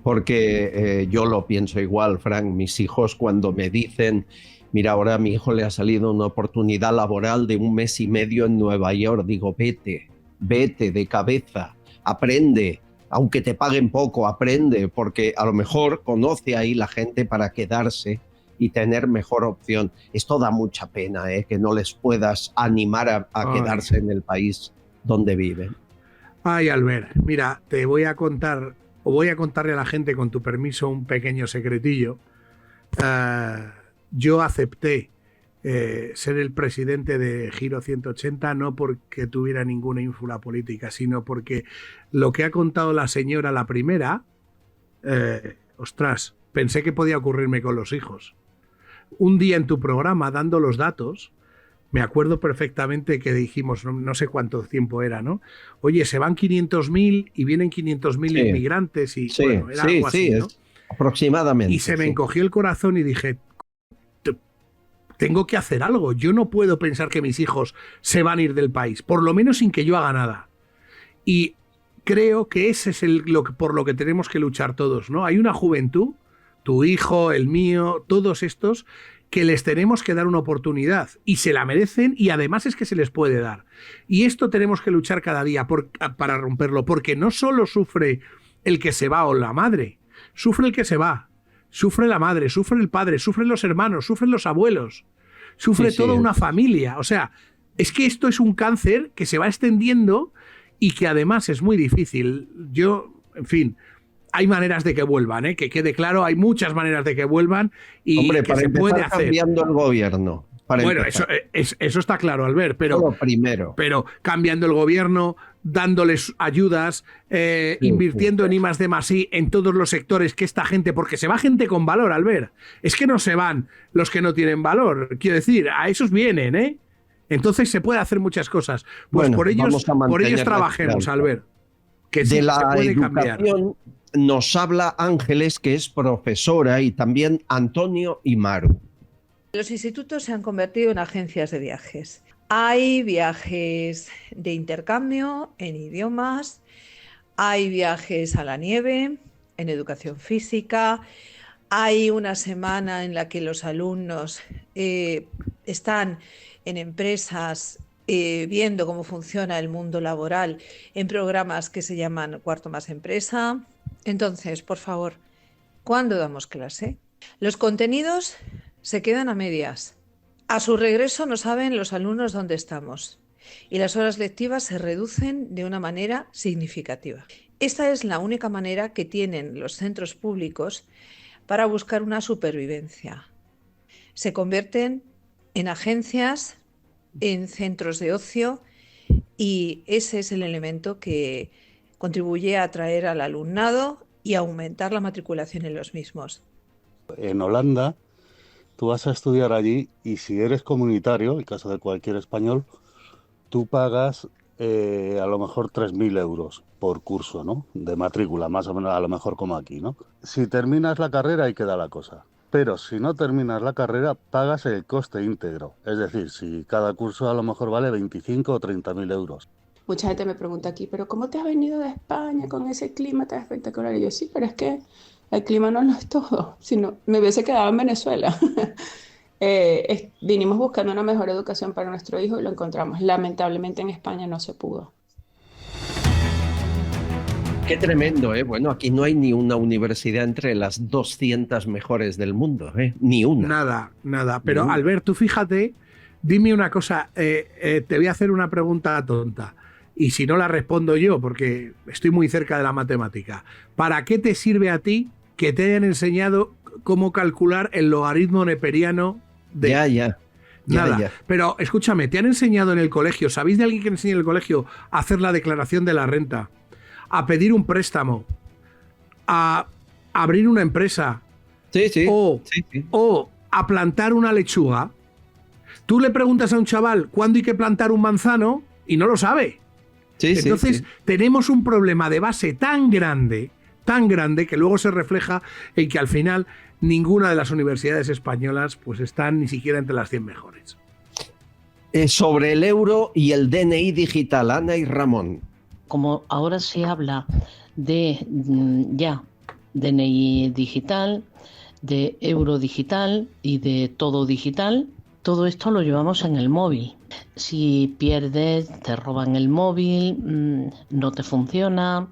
Porque yo lo pienso igual, Frank. Mis hijos cuando me dicen, mira, ahora a mi hijo le ha salido una oportunidad laboral de 1 mes y medio en Nueva York, digo, vete de cabeza, aprende. Aunque te paguen poco, aprende, porque a lo mejor conoce ahí la gente para quedarse y tener mejor opción. Esto da mucha pena, que no les puedas animar a quedarse en el país donde viven. Ay, Albert, mira, te voy a contar, o voy a contarle a la gente, con tu permiso, un pequeño secretillo. Yo acepté ser el presidente de Giro 180 no porque tuviera ninguna ínfula política, sino porque lo que ha contado la señora, la primera, ostras, pensé que podía ocurrirme con los hijos. Un día en tu programa, dando los datos, me acuerdo perfectamente que dijimos, no sé cuánto tiempo era, ¿no? Oye, se van 500.000 y vienen 500.000 inmigrantes y bueno, era algo así, ¿no? Aproximadamente. Y se me encogió el corazón y dije, tengo que hacer algo. Yo no puedo pensar que mis hijos se van a ir del país, por lo menos sin que yo haga nada. Y creo que ese es por lo que tenemos que luchar todos, ¿no? Hay una juventud, tu hijo, el mío, todos estos, que les tenemos que dar una oportunidad y se la merecen y además es que se les puede dar. Y esto tenemos que luchar cada día para romperlo, porque no solo sufre el que se va o la madre, sufre el que se va, sufre la madre, sufre el padre, sufren los hermanos, sufren los abuelos, sufre toda una familia. O sea, es que esto es un cáncer que se va extendiendo y que además es muy difícil. En fin, hay maneras de que vuelvan, ¿eh? Que quede claro, hay muchas maneras de que vuelvan y hombre, que se puede hacer. Cambiando el gobierno. Bueno, eso está claro, Albert, pero cambiando el gobierno, dándoles ayudas, invirtiendo en I+D+I en todos los sectores que esta gente, porque se va gente con valor, Albert. Es que no se van los que no tienen valor. Quiero decir, a esos vienen, ¿eh? Entonces se puede hacer muchas cosas. Pues por ellos trabajemos, Albert. Que sí, la se puede educación cambiar. Nos habla Ángeles, que es profesora, y también Antonio y Maru. Los institutos se han convertido en agencias de viajes. Hay viajes de intercambio en idiomas, hay viajes a la nieve, en educación física, hay una semana en la que los alumnos están en empresas viendo cómo funciona el mundo laboral en programas que se llaman Cuarto Más Empresa. Entonces, por favor, ¿cuándo damos clase? Los contenidos se quedan a medias. A su regreso no saben los alumnos dónde estamos y las horas lectivas se reducen de una manera significativa. Esta es la única manera que tienen los centros públicos para buscar una supervivencia. Se convierten en agencias, en centros de ocio y ese es el elemento que contribuye a atraer al alumnado y a aumentar la matriculación en los mismos. En Holanda, tú vas a estudiar allí y si eres comunitario, en caso de cualquier español, tú pagas a lo mejor 3.000 euros por curso, ¿no? De matrícula, más o menos, a lo mejor como aquí, ¿no? Si terminas la carrera, ahí queda la cosa. Pero si no terminas la carrera, pagas el coste íntegro. Es decir, si cada curso a lo mejor vale 25 o 30.000 euros. Mucha gente me pregunta aquí, ¿pero cómo te has venido de España con ese clima tan espectacular? Y yo, sí, pero es que el clima no lo es todo, sino me hubiese quedado en Venezuela. Vinimos buscando una mejor educación para nuestro hijo y lo encontramos. Lamentablemente en España no se pudo. Qué tremendo, ¿eh? Bueno, aquí no hay ni una universidad entre las 200 mejores del mundo, ¿eh? Ni una. Nada. Pero Albert, tú fíjate, dime una cosa, te voy a hacer una pregunta tonta. Y si no la respondo yo, porque estoy muy cerca de la matemática. ¿Para qué te sirve a ti que te hayan enseñado cómo calcular el logaritmo neperiano de... Ya. Nada. Pero escúchame, te han enseñado en el colegio, ¿sabéis de alguien que enseña en el colegio a hacer la declaración de la renta? A pedir un préstamo, a abrir una empresa, o a plantar una lechuga? Tú le preguntas a un chaval cuándo hay que plantar un manzano y no lo sabe. Entonces tenemos un problema de base tan grande que luego se refleja en que al final ninguna de las universidades españolas pues están ni siquiera entre las 100 mejores. Sobre el euro y el DNI digital, Ana y Ramón. Como ahora se habla de DNI digital, de euro digital y de todo digital, todo esto lo llevamos en el móvil. Si pierdes, te roban el móvil, no te funciona.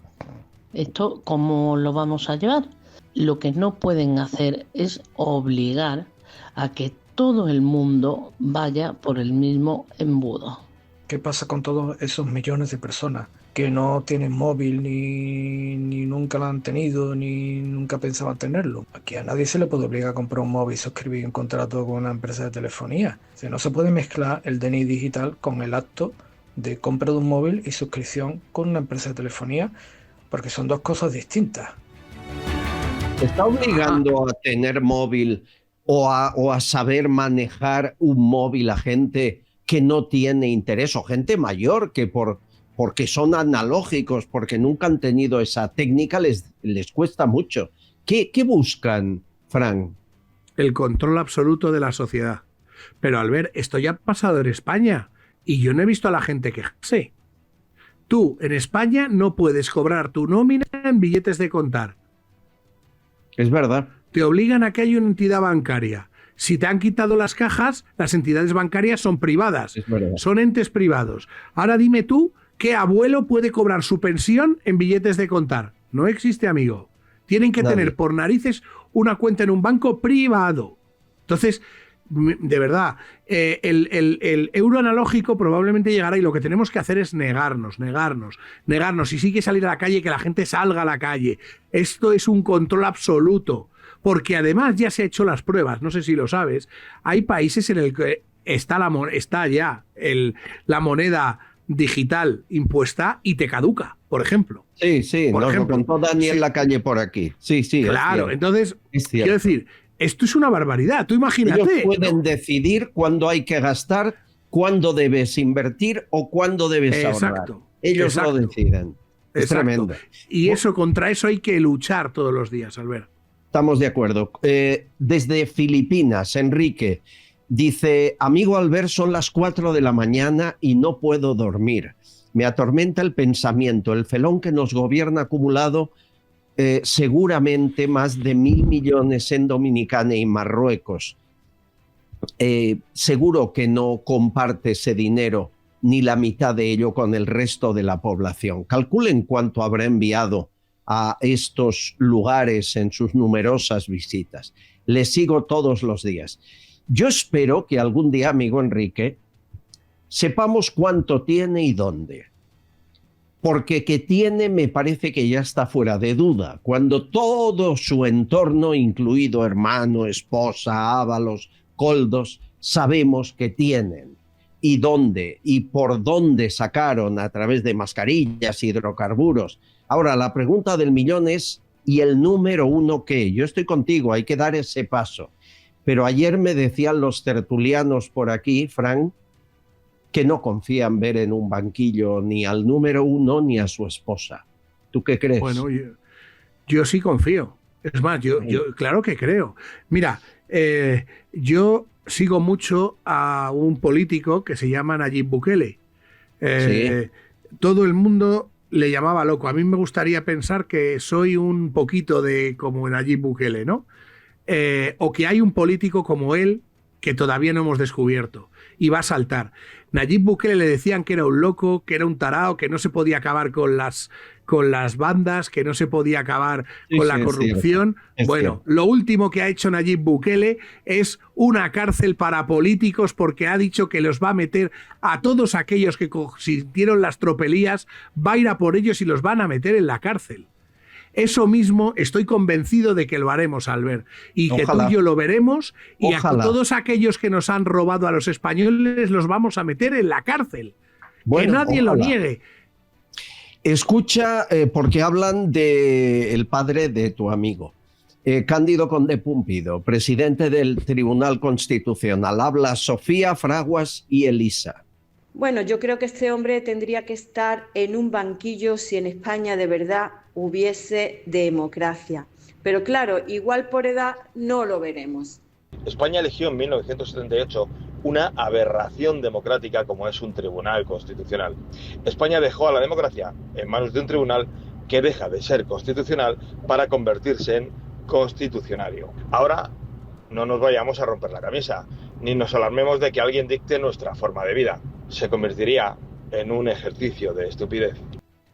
¿Esto cómo lo vamos a llevar? Lo que no pueden hacer es obligar a que todo el mundo vaya por el mismo embudo. ¿Qué pasa con todos esos millones de personas que no tienen móvil ni nunca lo han tenido ni nunca pensaban tenerlo? Aquí a nadie se le puede obligar a comprar un móvil y suscribir un contrato con una empresa de telefonía. O sea, no se puede mezclar el DNI digital con el acto de compra de un móvil y suscripción con una empresa de telefonía, porque son dos cosas distintas. ¿Te está obligando a tener móvil o a saber manejar un móvil a gente que no tiene interés, o gente mayor que porque son analógicos, porque nunca han tenido esa técnica, les cuesta mucho. ¿Qué buscan, Fran? El control absoluto de la sociedad. Pero Albert, esto ya ha pasado en España y yo no he visto a la gente quejarse. Tú, en España, no puedes cobrar tu nómina en billetes de contar. Es verdad. Te obligan a que haya una entidad bancaria. Si te han quitado las cajas, las entidades bancarias son privadas. Son entes privados. Ahora dime tú, ¿qué abuelo puede cobrar su pensión en billetes de contar? No existe, amigo. Tienen que tener por narices una cuenta en un banco privado. Entonces, de verdad, el euro analógico probablemente llegará y lo que tenemos que hacer es negarnos. Y sí que salir a la calle, que la gente salga a la calle. Esto es un control absoluto. Porque además ya se han hecho las pruebas, no sé si lo sabes, hay países en el que está ya la moneda digital impuesta y te caduca, por ejemplo. Sí, nos lo contó Dani en la calle por aquí. Sí. Claro, entonces, quiero decir, esto es una barbaridad, tú imagínate. Ellos pueden decidir cuándo hay que gastar, cuándo debes invertir o cuándo debes ahorrar. Ellos lo deciden. Es tremendo. Y contra eso hay que luchar todos los días, Albert. Estamos de acuerdo. Desde Filipinas, Enrique dice: amigo Albert, son las 4 de la mañana y no puedo dormir. Me atormenta el pensamiento, el felón que nos gobierna acumulado seguramente más de 1.000 millones en Dominicana y Marruecos. Seguro que no comparte ese dinero ni la mitad de ello con el resto de la población. Calculen cuánto habrá enviado a estos lugares en sus numerosas visitas. Les sigo todos los días. Yo espero que algún día, amigo Enrique, sepamos cuánto tiene y dónde. Porque que tiene me parece que ya está fuera de duda. Cuando todo su entorno, incluido hermano, esposa, ávalos, coldos, sabemos que tienen. Y dónde y por dónde sacaron a través de mascarillas, hidrocarburos. Ahora, la pregunta del millón es, ¿y el número uno qué? Yo estoy contigo, hay que dar ese paso. Pero ayer me decían los tertulianos por aquí, Fran, que no confían ver en un banquillo ni al número uno ni a su esposa. ¿Tú qué crees? Bueno, yo sí confío. Es más, yo claro que creo. Mira, yo sigo mucho a un político que se llama Nayib Bukele. Todo el mundo le llamaba loco. A mí me gustaría pensar que soy un poquito de como Nayib Bukele, ¿no? O que hay un político como él que todavía no hemos descubierto y va a saltar. Nayib Bukele le decían que era un loco, que era un tarao, que no se podía acabar con las bandas, que no se podía acabar con la corrupción. Bueno, lo último que ha hecho Nayib Bukele es una cárcel para políticos porque ha dicho que los va a meter a todos aquellos que consintieron las tropelías, va a ir a por ellos y los van a meter en la cárcel. Eso mismo estoy convencido de que lo haremos, Albert, y que tú y yo lo veremos, y a todos aquellos que nos han robado a los españoles los vamos a meter en la cárcel. Bueno, que nadie lo niegue. Escucha, porque hablan del padre de tu amigo, Cándido Conde Pumpido, presidente del Tribunal Constitucional. Habla Sofía, Fraguas y Elisa. Bueno, yo creo que este hombre tendría que estar en un banquillo si en España de verdad hubiese democracia. Pero claro, igual por edad no lo veremos. España eligió en 1978 una aberración democrática como es un tribunal constitucional. España dejó a la democracia en manos de un tribunal que deja de ser constitucional para convertirse en constitucionario. Ahora no nos vayamos a romper la camisa, ni nos alarmemos de que alguien dicte nuestra forma de vida. Se convertiría en un ejercicio de estupidez.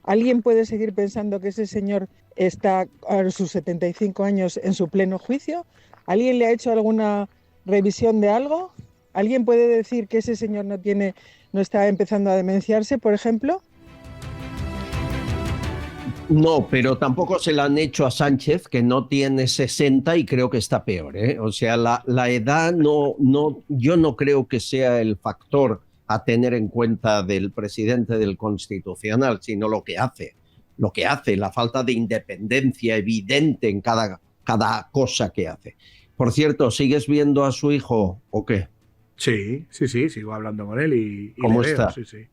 ¿Alguien puede seguir pensando que ese señor está a sus 75 años en su pleno juicio? ¿Alguien le ha hecho alguna revisión de algo? ¿Alguien puede decir que ese señor no está empezando a demenciarse, por ejemplo? No, pero tampoco se la han hecho a Sánchez, que no tiene 60 y creo que está peor, ¿eh? O sea, la edad yo no creo que sea el factor a tener en cuenta del presidente del Constitucional, sino lo que hace, la falta de independencia evidente en cada cosa que hace. Por cierto, ¿sigues viendo a su hijo o qué? Sí, sigo hablando con él y ¿Cómo le veo, está? sí.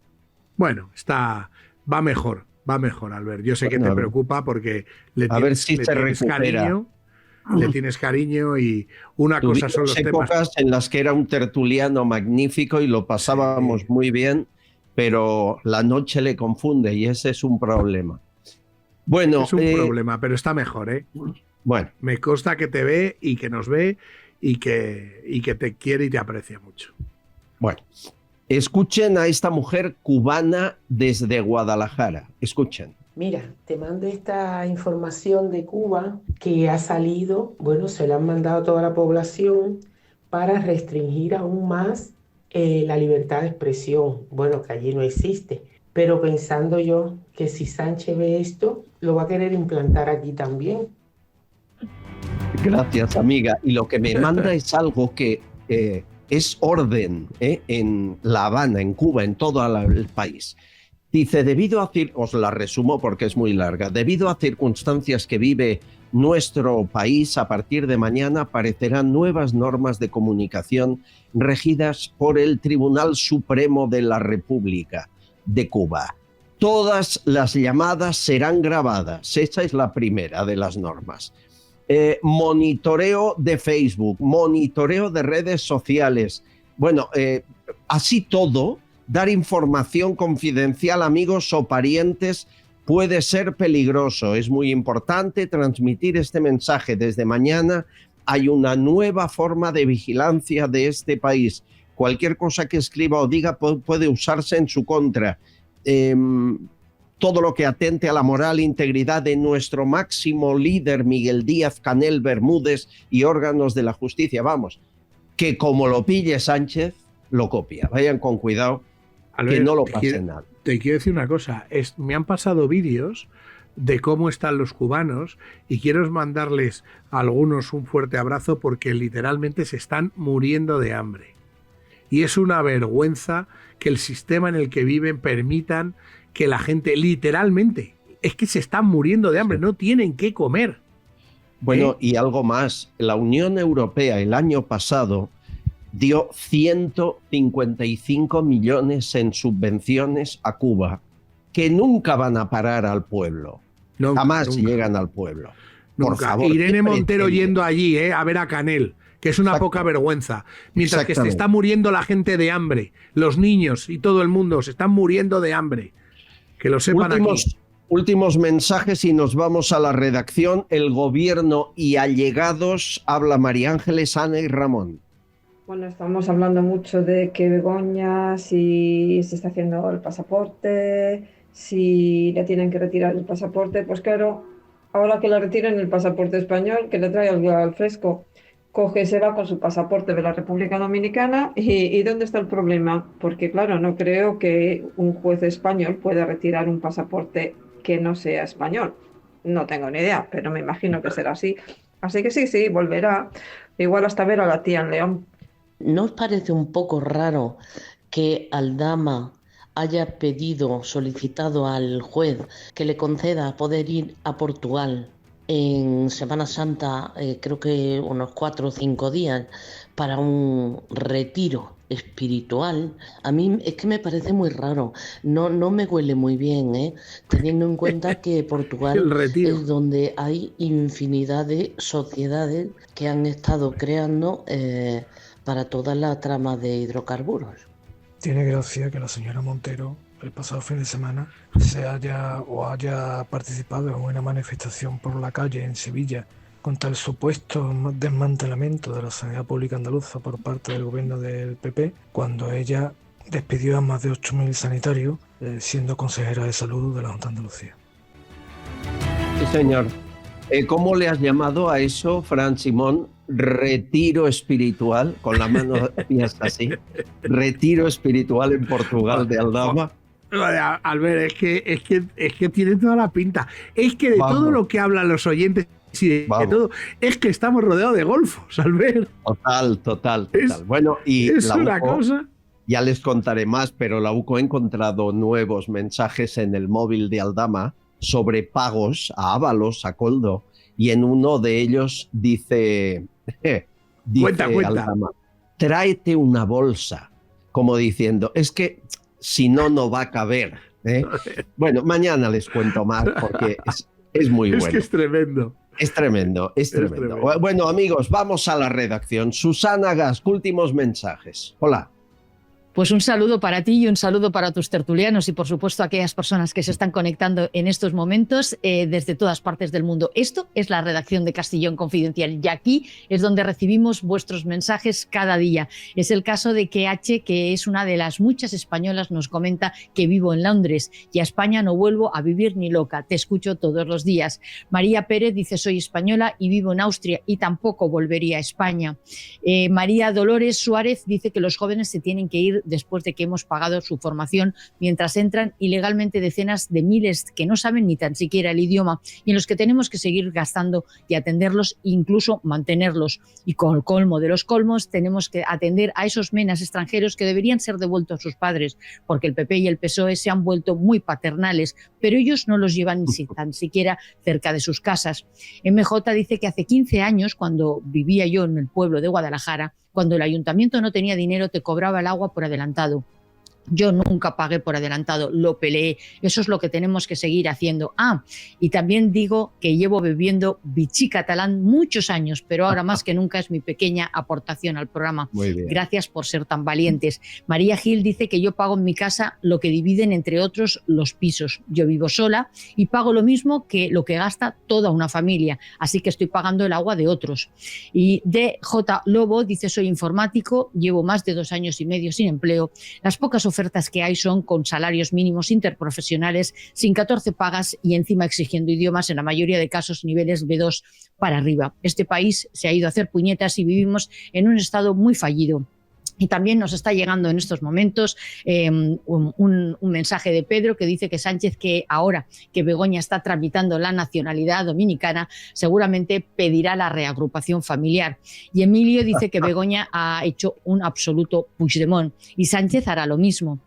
Bueno, va mejor, Albert. Yo sé que te preocupa porque le tienes cariño. Le tienes cariño y una cosa son los épocas temas. En las que era un tertuliano magnífico y lo pasábamos muy bien, pero la noche le confunde y ese es un problema. Bueno, es un problema, pero está mejor, ¿eh? Bueno. Me consta que te ve y que nos ve y que te quiere y te aprecia mucho. Bueno, escuchen a esta mujer cubana desde Guadalajara. Escuchen. Mira, te mando esta información de Cuba que ha salido, bueno, se la han mandado a toda la población para restringir aún más la libertad de expresión. Bueno, que allí no existe, pero pensando yo que si Sánchez ve esto, lo va a querer implantar aquí también. Gracias, amiga. Y lo que me manda es algo que es orden en La Habana, en Cuba, en todo el país. Dice, os la resumo porque es muy larga, debido a circunstancias que vive nuestro país, a partir de mañana aparecerán nuevas normas de comunicación regidas por el Tribunal Supremo de la República de Cuba. Todas las llamadas serán grabadas, esa es la primera de las normas. Monitoreo de Facebook, monitoreo de redes sociales, bueno, así todo. Dar información confidencial a amigos o parientes puede ser peligroso. Es muy importante transmitir este mensaje. Desde mañana hay una nueva forma de vigilancia de este país. Cualquier cosa que escriba o diga puede usarse en su contra. Todo lo que atente a la moral e integridad de nuestro máximo líder Miguel Díaz-Canel Bermúdez y órganos de la justicia. Vamos, que como lo pille Sánchez, lo copia. Vayan con cuidado. Albert, que no lo pase nada. Te quiero decir una cosa, me han pasado vídeos de cómo están los cubanos y quiero mandarles a algunos un fuerte abrazo porque literalmente se están muriendo de hambre. Y es una vergüenza que el sistema en el que viven permitan que la gente literalmente, es que se están muriendo de hambre, no tienen qué comer. Bueno, y algo más, la Unión Europea el año pasado dio 155 millones en subvenciones a Cuba, que nunca van a parar al pueblo. Jamás llegan al pueblo. Por favor. Irene Montero yendo allí a ver a Canel, que es una poca vergüenza. Mientras que se está muriendo la gente de hambre, los niños y todo el mundo se están muriendo de hambre. Que lo sepan aquí. Últimos mensajes y nos vamos a la redacción. El gobierno y allegados, habla María Ángeles, Ana y Ramón. Bueno, estamos hablando mucho de que Begoña, si se está haciendo el pasaporte, si le tienen que retirar el pasaporte, pues claro, ahora que le retiren el pasaporte español, que le trae al fresco, coge, se va con su pasaporte de la República Dominicana y ¿dónde está el problema? Porque claro, no creo que un juez español pueda retirar un pasaporte que no sea español. No tengo ni idea, pero me imagino que será así. Así que sí, volverá. Igual hasta ver a la tía en León. ¿No os parece un poco raro que Aldama haya solicitado al juez que le conceda poder ir a Portugal en Semana Santa, creo que unos 4 o 5 días, para un retiro espiritual? A mí es que me parece muy raro, no me huele muy bien, teniendo en cuenta que Portugal es donde hay infinidad de sociedades que han estado creando para toda la trama de hidrocarburos. Tiene gracia que la señora Montero el pasado fin de semana haya participado en una manifestación por la calle en Sevilla contra el supuesto desmantelamiento de la sanidad pública andaluza por parte del gobierno del PP, cuando ella despidió a más de 8.000 sanitarios siendo consejera de salud de la Junta de Andalucía. Sí, señor. ¿Cómo le has llamado a eso, Fran Simón? Retiro espiritual, con la mano así. Retiro espiritual en Portugal de Aldama. Albert, es que tiene toda la pinta. Es que de todo lo que hablan los oyentes y de todo, es que estamos rodeados de golfos, Albert. Total. Bueno, y es una cosa. Ya les contaré más, pero la UCO ha encontrado nuevos mensajes en el móvil de Aldama sobre pagos a Ábalos, a Coldo, y en uno de ellos dice cuenta. Aldama, tráete una bolsa, como diciendo, es que si no, no va a caber. Bueno, mañana les cuento más porque es muy bueno. Es que es tremendo. Es tremendo. Bueno, amigos, vamos a la redacción. Susana Gasc, últimos mensajes. Hola. Pues un saludo para ti y un saludo para tus tertulianos y por supuesto a aquellas personas que se están conectando en estos momentos desde todas partes del mundo. Esto es la redacción de Castellón Confidencial y aquí es donde recibimos vuestros mensajes cada día. Es el caso de que H, que es una de las muchas españolas, nos comenta que vivo en Londres y a España no vuelvo a vivir ni loca, te escucho todos los días. María Pérez dice soy española y vivo en Austria y tampoco volvería a España. María Dolores Suárez dice que los jóvenes se tienen que ir después de que hemos pagado su formación, mientras entran ilegalmente decenas de miles que no saben ni tan siquiera el idioma y en los que tenemos que seguir gastando y atenderlos, incluso mantenerlos. Y con el colmo de los colmos tenemos que atender a esos menas extranjeros que deberían ser devueltos a sus padres, porque el PP y el PSOE se han vuelto muy paternales, pero ellos no los llevan ni tan siquiera cerca de sus casas. MJ dice que hace 15 años, cuando vivía yo en el pueblo de Guadalajara, cuando el ayuntamiento no tenía dinero, te cobraba el agua por adelantado. Yo nunca pagué por adelantado, lo peleé. Eso es lo que tenemos que seguir haciendo. Y también digo que llevo bebiendo Vichy Catalán muchos años, pero ahora más que nunca es mi pequeña aportación al programa. Muy bien. Gracias por ser tan valientes. María Gil dice que yo pago en mi casa lo que dividen entre otros los pisos. Yo vivo sola y pago lo mismo que lo que gasta toda una familia, así que estoy pagando el agua de otros. Y DJ Lobo dice soy informático, llevo más de 2 años y medio sin empleo. Las pocas ofertas que hay son con salarios mínimos interprofesionales, sin 14 pagas y encima exigiendo idiomas, en la mayoría de casos niveles B2 para arriba. Este país se ha ido a hacer puñetas y vivimos en un estado muy fallido. Y también nos está llegando en estos momentos un mensaje de Pedro que dice que Sánchez, que ahora que Begoña está tramitando la nacionalidad dominicana, seguramente pedirá la reagrupación familiar. Y Emilio dice que Begoña ha hecho un absoluto Puigdemont y Sánchez hará lo mismo.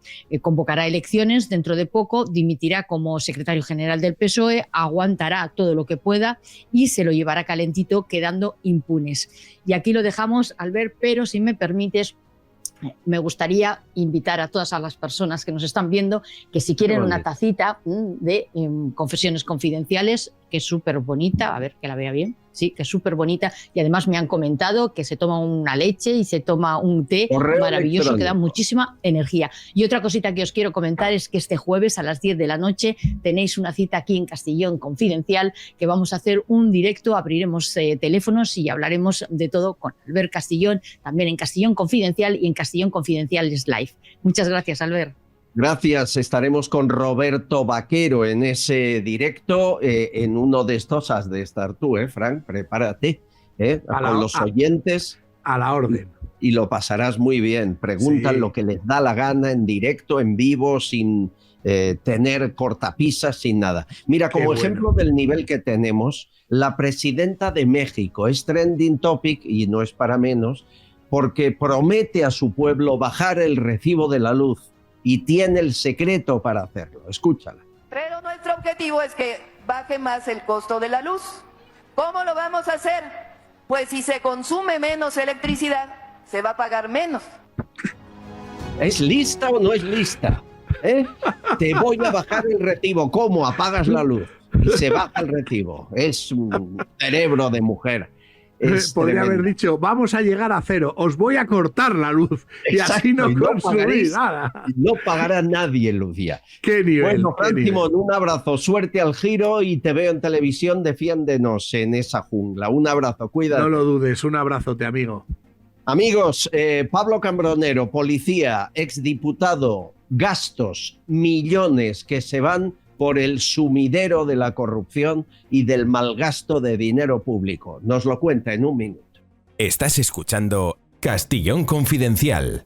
Convocará elecciones dentro de poco, dimitirá como secretario general del PSOE, aguantará todo lo que pueda y se lo llevará calentito quedando impunes. Y aquí lo dejamos, Albert, pero si me permites, me gustaría invitar a todas las personas que nos están viendo que si quieren una tacita de Confesiones Confidenciales, que es súper bonita, a ver que la vea bien, sí, que es súper bonita y además me han comentado que se toma una leche y se toma un té maravilloso que da muchísima energía. Y otra cosita que os quiero comentar es que este jueves a las 10 de la noche tenéis una cita aquí en Castellón Confidencial, que vamos a hacer un directo, abriremos teléfonos y hablaremos de todo con Albert Castillón, también en Castellón Confidencial y en Castellón Confidencial Live. Muchas gracias, Albert. Gracias, estaremos con Roberto Vaquero en ese directo, en uno de estos has de estar tú, Frank, prepárate, con los oyentes. A la orden. Y lo pasarás muy bien, preguntan lo que les da la gana en directo, en vivo, sin tener cortapisas, sin nada. Mira, como ejemplo del nivel que tenemos, la presidenta de México es trending topic y no es para menos, porque promete a su pueblo bajar el recibo de la luz. Y tiene el secreto para hacerlo. Escúchala. Pero nuestro objetivo es que baje más el costo de la luz. ¿Cómo lo vamos a hacer? Pues si se consume menos electricidad, se va a pagar menos. ¿Es lista o no es lista? Te voy a bajar el recibo. ¿Cómo? Apagas la luz y se baja el recibo. Es un cerebro de mujer. Podría haber dicho, vamos a llegar a 0, os voy a cortar la luz. Exacto, y así no consumís nada. No pagará nadie, Lucía. Qué nivel. Bueno, Fran Simón, un abrazo, suerte al giro y te veo en televisión, defiéndenos en esa jungla. Un abrazo, cuídate. No lo dudes, un abrazote, amigo. Amigos, Pablo Cambronero, policía, exdiputado, gastos, millones que se van por el sumidero de la corrupción y del malgasto de dinero público. Nos lo cuenta en un minuto. Estás escuchando Castellón Confidencial.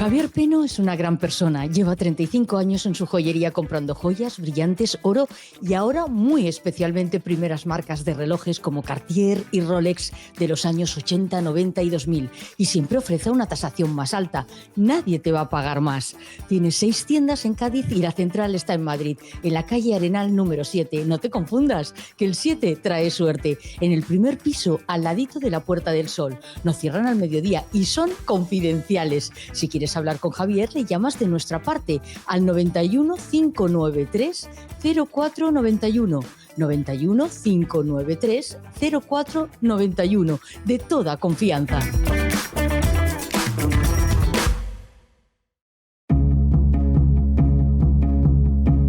Javier Peno es una gran persona. Lleva 35 años en su joyería comprando joyas, brillantes, oro y ahora muy especialmente primeras marcas de relojes como Cartier y Rolex de los años 80, 90 y 2000. Y siempre ofrece una tasación más alta. Nadie te va a pagar más. Tiene 6 tiendas en Cádiz y la central está en Madrid, en la calle Arenal número 7. No te confundas, que el 7 trae suerte. En el primer piso, al ladito de la Puerta del Sol. No cierran al mediodía y son confidenciales. Si quieres hablar con Javier, le llamas de nuestra parte al 91 593 0491. 91 593 0491. De toda confianza.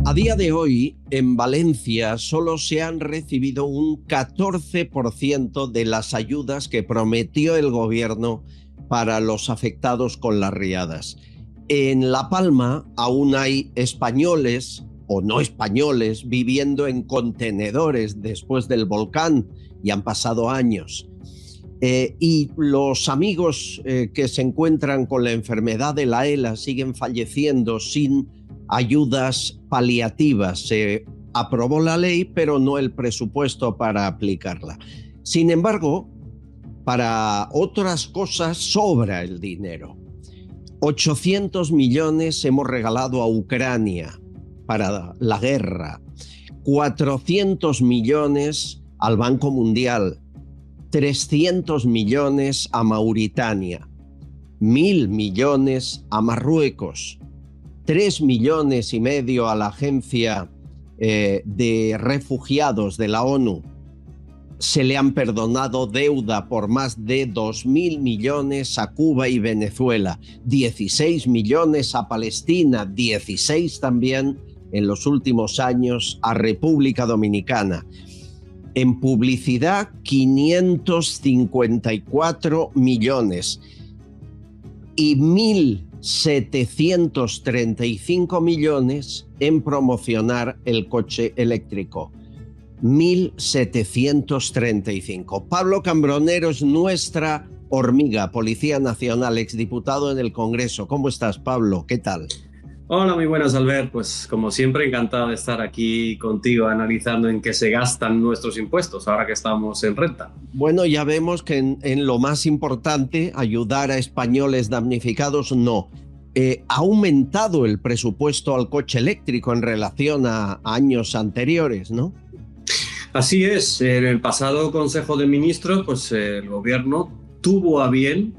A día de hoy, en Valencia solo se han recibido un 14% de las ayudas que prometió el gobierno para los afectados con las riadas. En La Palma aún hay españoles o no españoles viviendo en contenedores después del volcán y han pasado años. Y los amigos que se encuentran con la enfermedad de la ELA siguen falleciendo sin ayudas paliativas. Se aprobó la ley, pero no el presupuesto para aplicarla. Sin embargo, para otras cosas sobra el dinero. 800 millones hemos regalado a Ucrania para la guerra, 400 millones al Banco Mundial, 300 millones a Mauritania, 1.000 millones a Marruecos, 3,5 millones a la Agencia de Refugiados de la ONU. Se le han perdonado deuda por más de 2.000 millones a Cuba y Venezuela, 16 millones a Palestina, 16 también en los últimos años a República Dominicana. En publicidad, 554 millones y 1.735 millones en promocionar el coche eléctrico. 1.735. Pablo Cambronero es nuestra hormiga, Policía Nacional, exdiputado en el Congreso. ¿Cómo estás, Pablo? ¿Qué tal? Hola, muy buenas, Albert. Pues como siempre, encantado de estar aquí contigo analizando en qué se gastan nuestros impuestos ahora que estamos en renta. Bueno, ya vemos que en lo más importante, ayudar a españoles damnificados, no. Ha aumentado el presupuesto al coche eléctrico en relación a años anteriores, ¿no? Así es. En el pasado Consejo de Ministros, pues el gobierno tuvo a bien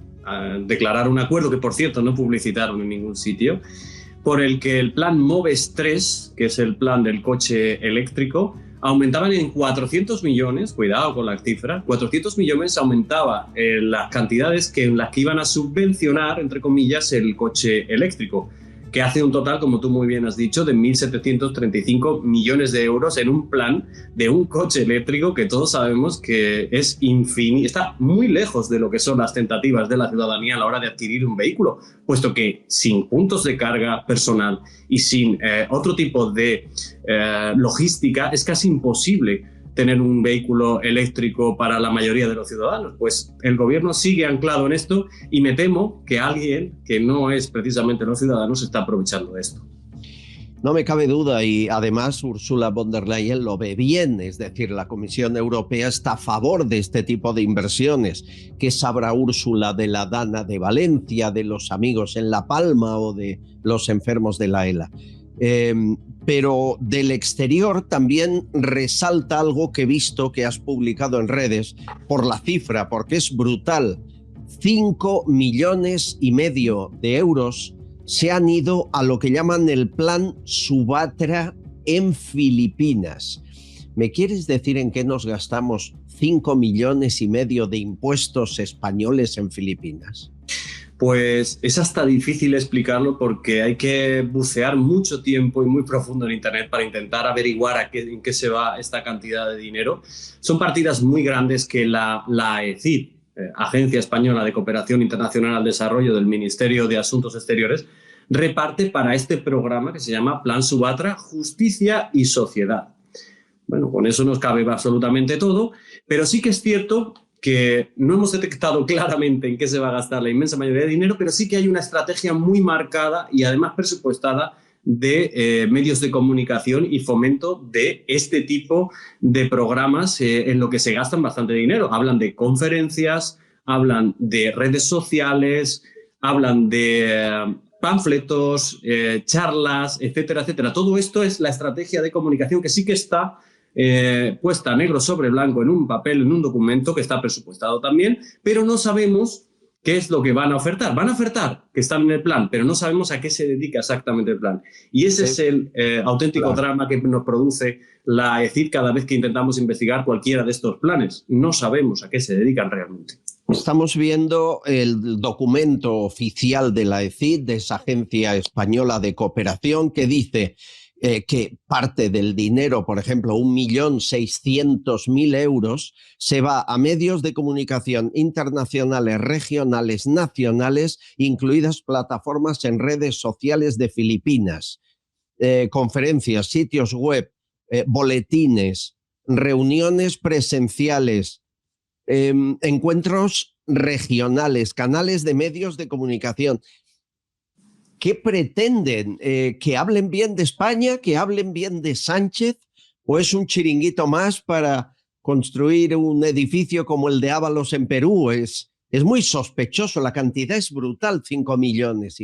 declarar un acuerdo que, por cierto, no publicitaron en ningún sitio, por el que el plan MOVES 3, que es el plan del coche eléctrico, aumentaban en 400 millones, cuidado con la cifra, 400 millones aumentaba las cantidades en las que iban a subvencionar, entre comillas, el coche eléctrico, que hace un total, como tú muy bien has dicho, de 1.735 millones de euros en un plan de un coche eléctrico que todos sabemos que es infinito, está muy lejos de lo que son las tentativas de la ciudadanía a la hora de adquirir un vehículo, puesto que sin puntos de carga personal y sin otro tipo de logística es casi imposible tener un vehículo eléctrico para la mayoría de los ciudadanos. Pues el gobierno sigue anclado en esto y me temo que alguien que no es precisamente los ciudadanos está aprovechando esto. No me cabe duda, y además Ursula von der Leyen lo ve bien, es decir, la Comisión Europea está a favor de este tipo de inversiones. ¿Qué sabrá Úrsula de la Dana de Valencia, de los amigos en La Palma o de los enfermos de la ELA? Pero del exterior también resalta algo que he visto que has publicado en redes por la cifra, porque es brutal. 5,5 millones de euros se han ido a lo que llaman el Plan Subatra en Filipinas. ¿Me quieres decir en qué nos gastamos 5,5 millones de impuestos españoles en Filipinas? Pues es hasta difícil explicarlo porque hay que bucear mucho tiempo y muy profundo en Internet para intentar averiguar en qué se va esta cantidad de dinero. Son partidas muy grandes que la AECID, Agencia Española de Cooperación Internacional al Desarrollo del Ministerio de Asuntos Exteriores, reparte para este programa que se llama Plan Subatra, Justicia y Sociedad. Bueno, con eso nos cabe absolutamente todo, pero sí que es cierto que no hemos detectado claramente en qué se va a gastar la inmensa mayoría de dinero, pero sí que hay una estrategia muy marcada y además presupuestada de medios de comunicación y fomento de este tipo de programas en lo que se gastan bastante dinero. Hablan de conferencias, hablan de redes sociales, hablan de panfletos, charlas, etcétera, etcétera. Todo esto es la estrategia de comunicación que sí que está puesta negro sobre blanco en un papel, en un documento que está presupuestado también, pero no sabemos qué es lo que van a ofertar. Van a ofertar que están en el plan, pero no sabemos a qué se dedica exactamente el plan. Y ese es el auténtico drama que nos produce la ECID cada vez que intentamos investigar cualquiera de estos planes. No sabemos a qué se dedican realmente. Estamos viendo el documento oficial de la ECID, de esa agencia española de cooperación, que dice que parte del dinero, por ejemplo, 1.600.000 euros, se va a medios de comunicación internacionales, regionales, nacionales, incluidas plataformas en redes sociales de Filipinas, conferencias, sitios web, boletines, reuniones presenciales, encuentros regionales, canales de medios de comunicación. ¿Qué pretenden? ¿Que hablen bien de España? ¿Que hablen bien de Sánchez? ¿O es un chiringuito más para construir un edificio como el de Ábalos en Perú? Es muy sospechoso, la cantidad es brutal, 5,5 millones,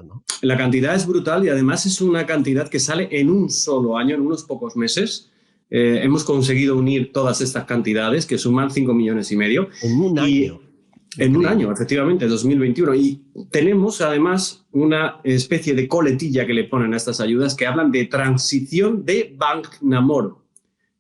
¿no? La cantidad es brutal y además es una cantidad que sale en un solo año, en unos pocos meses. Hemos conseguido unir todas estas cantidades que suman 5,5 millones. En un año. En un año, efectivamente, 2021. Y tenemos además una especie de coletilla que le ponen a estas ayudas que hablan de transición de Bajnamor.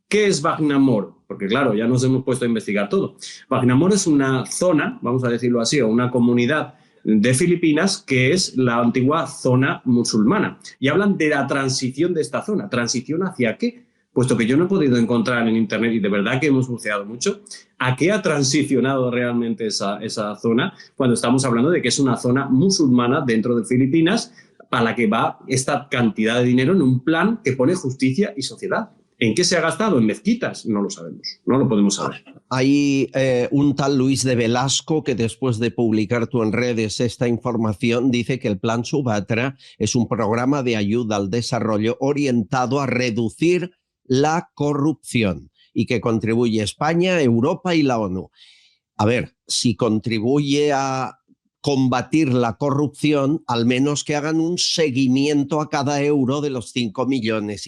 ¿Qué es Bajnamor? Porque claro, ya nos hemos puesto a investigar todo. Bajnamor es una zona, vamos a decirlo así, o una comunidad de Filipinas que es la antigua zona musulmana. Y hablan de la transición de esta zona. ¿Transición hacia qué? Puesto que yo no he podido encontrar en internet, y de verdad que hemos buceado mucho, a qué ha transicionado realmente esa zona cuando estamos hablando de que es una zona musulmana dentro de Filipinas para la que va esta cantidad de dinero en un plan que pone justicia y sociedad. ¿En qué se ha gastado? ¿En mezquitas? No lo sabemos, no lo podemos saber. Hay un tal Luis de Velasco que después de publicar tú en redes esta información dice que el Plan Subatra es un programa de ayuda al desarrollo orientado a reducir la corrupción y que contribuye España, Europa y la ONU. A ver, si contribuye a combatir la corrupción, al menos que hagan un seguimiento a cada euro de los 5,5 millones,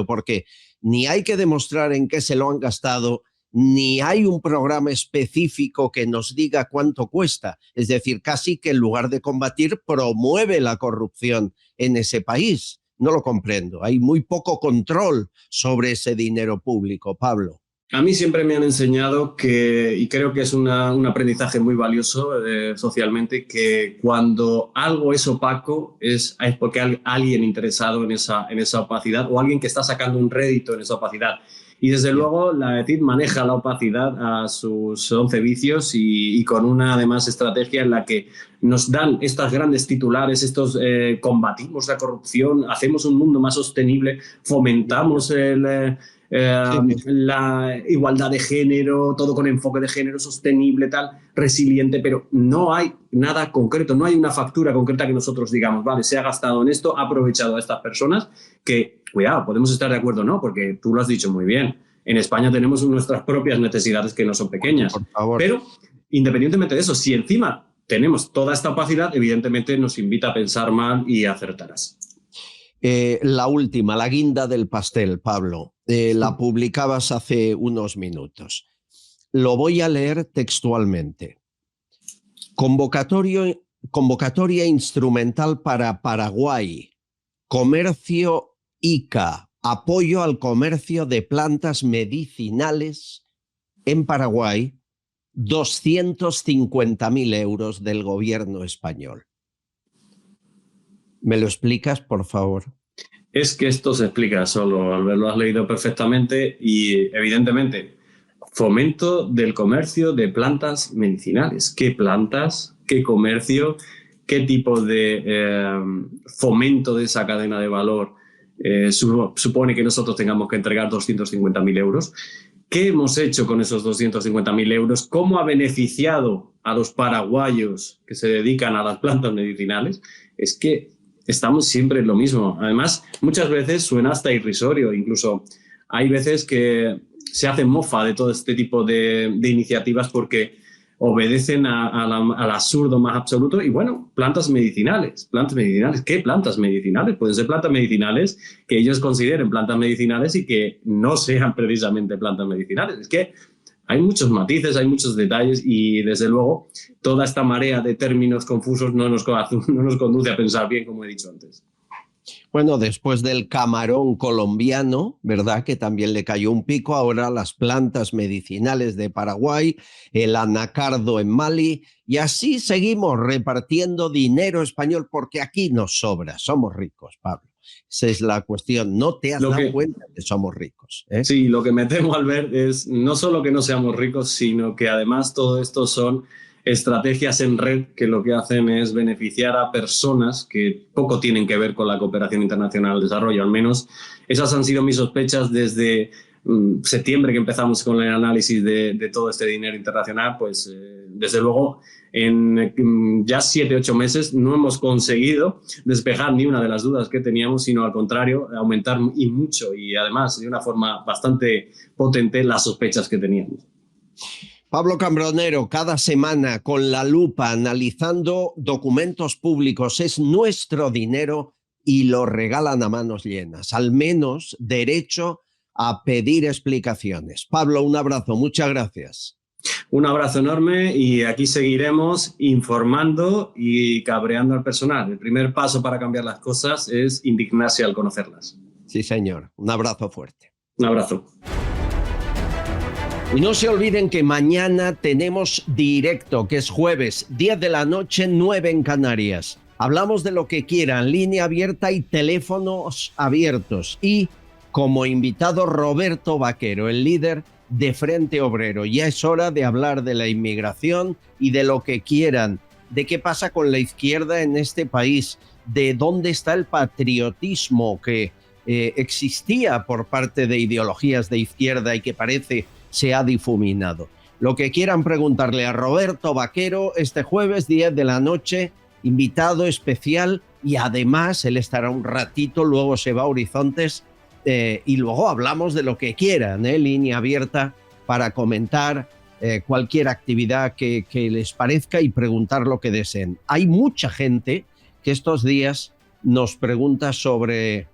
porque ni hay que demostrar en qué se lo han gastado, ni hay un programa específico que nos diga cuánto cuesta. Es decir, casi que en lugar de combatir, promueve la corrupción en ese país. No lo comprendo. Hay muy poco control sobre ese dinero público, Pablo. A mí siempre me han enseñado que, y creo que es un aprendizaje muy valioso socialmente, que cuando algo es opaco es porque hay alguien interesado en esa opacidad o alguien que está sacando un rédito en esa opacidad. Y desde luego la ECID maneja la opacidad a sus 11 vicios y con una además estrategia en la que nos dan estas grandes titulares, combatimos la corrupción, hacemos un mundo más sostenible, fomentamos la igualdad de género, todo con enfoque de género sostenible, resiliente, pero no hay nada concreto, no hay una factura concreta que nosotros digamos, vale, se ha gastado en esto, ha aprovechado a estas personas que, cuidado, podemos estar de acuerdo o no, porque tú lo has dicho muy bien, en España tenemos nuestras propias necesidades que no son pequeñas, pero independientemente de eso, si encima tenemos toda esta opacidad, evidentemente nos invita a pensar mal y a acertarás. La última, la guinda del pastel, Pablo, la publicabas hace unos minutos. Lo voy a leer textualmente. Convocatoria instrumental para Paraguay. Comercio ICA. Apoyo al comercio de plantas medicinales en Paraguay. 250.000 euros del gobierno español. ¿Me lo explicas, por favor? Es que esto se explica solo, Albert, lo has leído perfectamente y evidentemente fomento del comercio de plantas medicinales. ¿Qué plantas? ¿Qué comercio? ¿Qué tipo de fomento de esa cadena de valor supone que nosotros tengamos que entregar 250.000 euros? ¿qué hemos hecho con esos 250.000 euros? ¿Cómo ha beneficiado a los paraguayos que se dedican a las plantas medicinales? Es que estamos siempre en lo mismo. Además, muchas veces suena hasta irrisorio. Incluso hay veces que se hace mofa de todo este tipo de iniciativas porque obedecen al absurdo más absoluto. Y bueno, plantas medicinales. ¿Qué plantas medicinales? Pueden ser plantas medicinales que ellos consideren plantas medicinales y que no sean precisamente plantas medicinales. Es que hay muchos matices, hay muchos detalles y desde luego toda esta marea de términos confusos no nos conduce a pensar bien, como he dicho antes. Bueno, después del camarón colombiano, ¿verdad?, que también le cayó un pico, ahora las plantas medicinales de Paraguay, el anacardo en Mali, y así seguimos repartiendo dinero español porque aquí nos sobra, somos ricos, Pablo. Esa es la cuestión, no te has dado cuenta de que somos ricos, ¿eh? Sí, lo que me temo al ver es no solo que no seamos ricos, sino que además todo esto son estrategias en red que lo que hacen es beneficiar a personas que poco tienen que ver con la cooperación internacional al desarrollo. Al menos esas han sido mis sospechas desde septiembre, que empezamos con el análisis de todo este dinero internacional. Pues desde luego en ya 7-8 meses no hemos conseguido despejar ni una de las dudas que teníamos, sino al contrario, aumentar y mucho, y además de una forma bastante potente, las sospechas que teníamos. Pablo Cambronero, cada semana con la lupa analizando documentos públicos. Es nuestro dinero y lo regalan a manos llenas. Al menos derecho a pedir explicaciones. Pablo, un abrazo, muchas gracias. Un abrazo enorme y aquí seguiremos informando y cabreando al personal. El primer paso para cambiar las cosas es indignarse al conocerlas. Sí, señor. Un abrazo fuerte. Un abrazo. Y no se olviden que mañana tenemos directo, que es jueves, 10 de la noche, 9 en Canarias. Hablamos de lo que quieran, línea abierta y teléfonos abiertos. Y como invitado Roberto Vaquero, el líder de Frente Obrero. Ya es hora de hablar de la inmigración y de lo que quieran, de qué pasa con la izquierda en este país, de dónde está el patriotismo que existía por parte de ideologías de izquierda y que parece se ha difuminado. Lo que quieran preguntarle a Roberto Vaquero este jueves 10 de la noche, invitado especial, y además él estará un ratito, luego se va a Horizontes y luego hablamos de lo que quieran, línea abierta para comentar cualquier actividad que les parezca y preguntar lo que deseen. Hay mucha gente que estos días nos pregunta sobre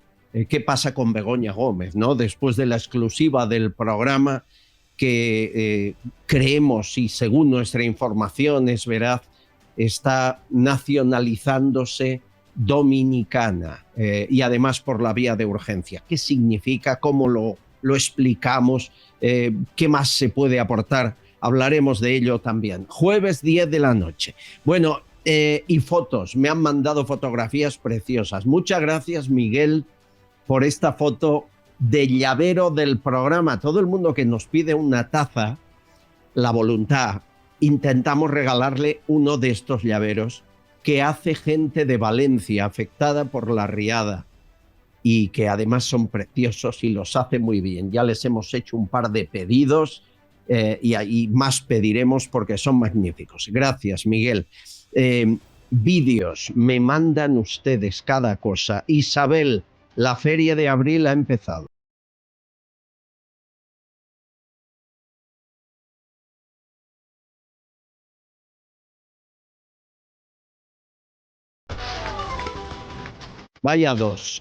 qué pasa con Begoña Gómez, ¿no? Después de la exclusiva del programa que creemos, y según nuestra información es veraz, está nacionalizándose dominicana y además por la vía de urgencia. ¿Qué significa? ¿Cómo lo explicamos? ¿Qué más se puede aportar? Hablaremos de ello también. Jueves 10 de la noche. Bueno, y fotos. Me han mandado fotografías preciosas. Muchas gracias, Miguel, por esta foto de llavero del programa. Todo el mundo que nos pide una taza, la voluntad, intentamos regalarle uno de estos llaveros que hace gente de Valencia afectada por la riada y que además son preciosos y los hace muy bien. Ya les hemos hecho un par de pedidos y más pediremos porque son magníficos. Gracias, Miguel. Vídeos, me mandan ustedes cada cosa. Isabel, la feria de abril ha empezado. Vaya dos.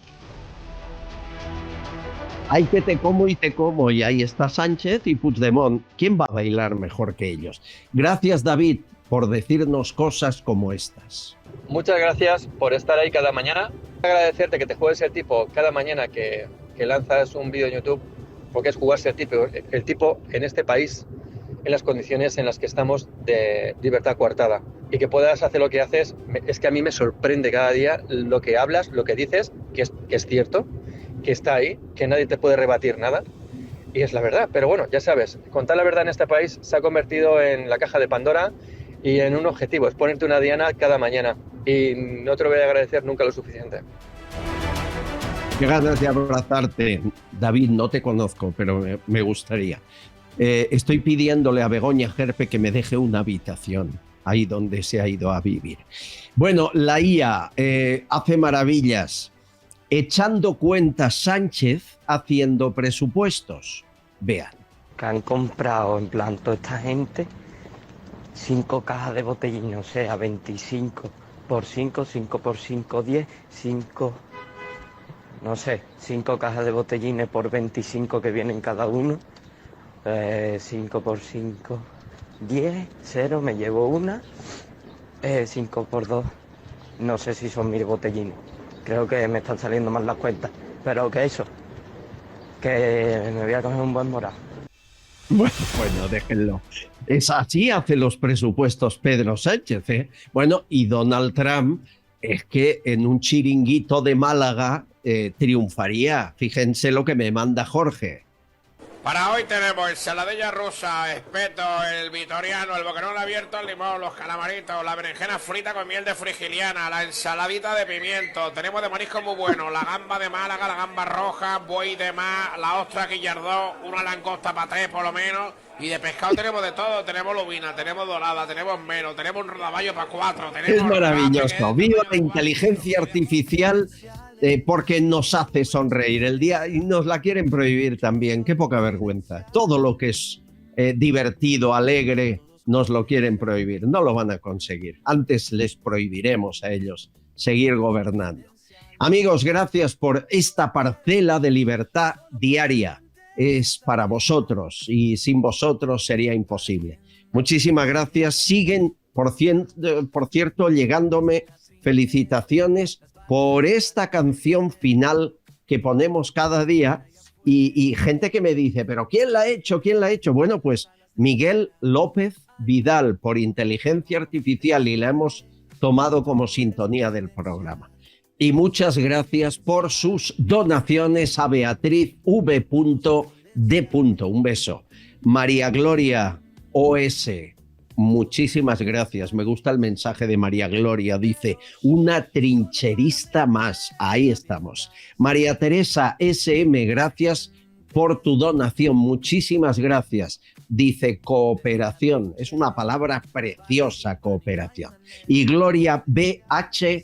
Hay que te como, y ahí está Sánchez y Puigdemont. ¿Quién va a bailar mejor que ellos? Gracias, David, por decirnos cosas como estas. Muchas gracias por estar ahí cada mañana. Agradecerte que te juegues el tipo cada mañana que lanzas un vídeo en YouTube, porque es jugarse el tipo en este país, en las condiciones en las que estamos de libertad coartada. Y que puedas hacer lo que haces, es que a mí me sorprende cada día lo que hablas, lo que dices, que es cierto, que está ahí, que nadie te puede rebatir nada. Y es la verdad. Pero bueno, ya sabes, contar la verdad en este país se ha convertido en la caja de Pandora y en un objetivo, es ponerte una diana cada mañana. Y no te lo voy a agradecer nunca lo suficiente. Qué ganas de abrazarte, David, no te conozco, pero me gustaría. Estoy pidiéndole a Begoña Gerpe que me deje una habitación ahí donde se ha ido a vivir. Bueno, la IA hace maravillas. Echando cuentas Sánchez, haciendo presupuestos. Vean. Que han comprado, en plan, toda esta gente, 5 cajas de botellines, o sea, 25 por 5, 5 por 5, 10, 5... No sé, 5 cajas de botellines por 25 que vienen cada uno. 5 por 5, 10, 0, me llevo una. 5 por 2, no sé si son 1000 botellines. Creo que me están saliendo mal las cuentas. Pero que eso, que me voy a coger un buen morado. Bueno, déjenlo. Es así hace los presupuestos Pedro Sánchez, ¿eh? Bueno, y Donald Trump es que en un chiringuito de Málaga triunfaría. Fíjense lo que me manda Jorge. Para hoy tenemos ensaladilla rusa, espeto, el vitoriano, el boquerón abierto, el limón, los calamaritos, la berenjena frita con miel de frigiliana, la ensaladita de pimiento, tenemos de marisco muy bueno, la gamba de Málaga, la gamba roja, buey de mar, la ostra guillardó, una langosta paté por lo menos, y de pescado tenemos de todo, tenemos lubina, tenemos dorada, tenemos mero, tenemos un rodaballo para 4. Es maravilloso, viva la inteligencia artificial. Porque nos hace sonreír el día y nos la quieren prohibir también. Qué poca vergüenza. Todo lo que es divertido, alegre, nos lo quieren prohibir. No lo van a conseguir. Antes les prohibiremos a ellos seguir gobernando. Amigos, gracias por esta parcela de libertad diaria. Es para vosotros y sin vosotros sería imposible. Muchísimas gracias. Siguen, por cierto, llegándome felicitaciones por esta canción final que ponemos cada día y gente que me dice, ¿pero quién la ha hecho? ¿Quién la ha hecho? Bueno, pues Miguel López Vidal por inteligencia artificial y la hemos tomado como sintonía del programa. Y muchas gracias por sus donaciones a Beatriz V.D. Un beso. María Gloria OS. Muchísimas gracias. Me gusta el mensaje de María Gloria. Dice, una trincherista más. Ahí estamos. María Teresa SM, gracias por tu donación. Muchísimas gracias. Dice cooperación. Es una palabra preciosa, cooperación. Y Gloria BH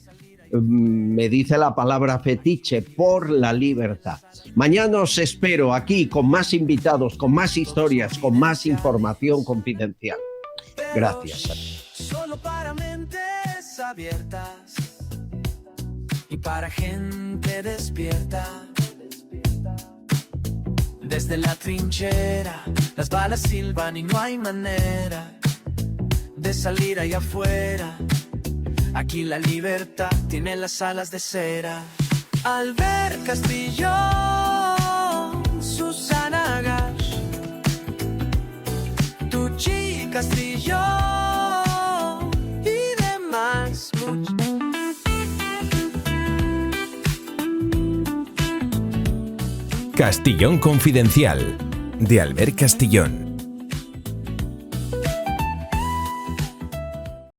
me dice la palabra fetiche, por la libertad. Mañana os espero aquí con más invitados, con más historias, con más información confidencial. Gracias. Solo para mentes abiertas y para gente despierta. Desde la trinchera las balas silban y no hay manera de salir allá afuera. Aquí la libertad tiene las alas de cera. Albert Castillo, Susana Gash, Tucci Castillo y demás. Castillón Confidencial, de Albert Castillón.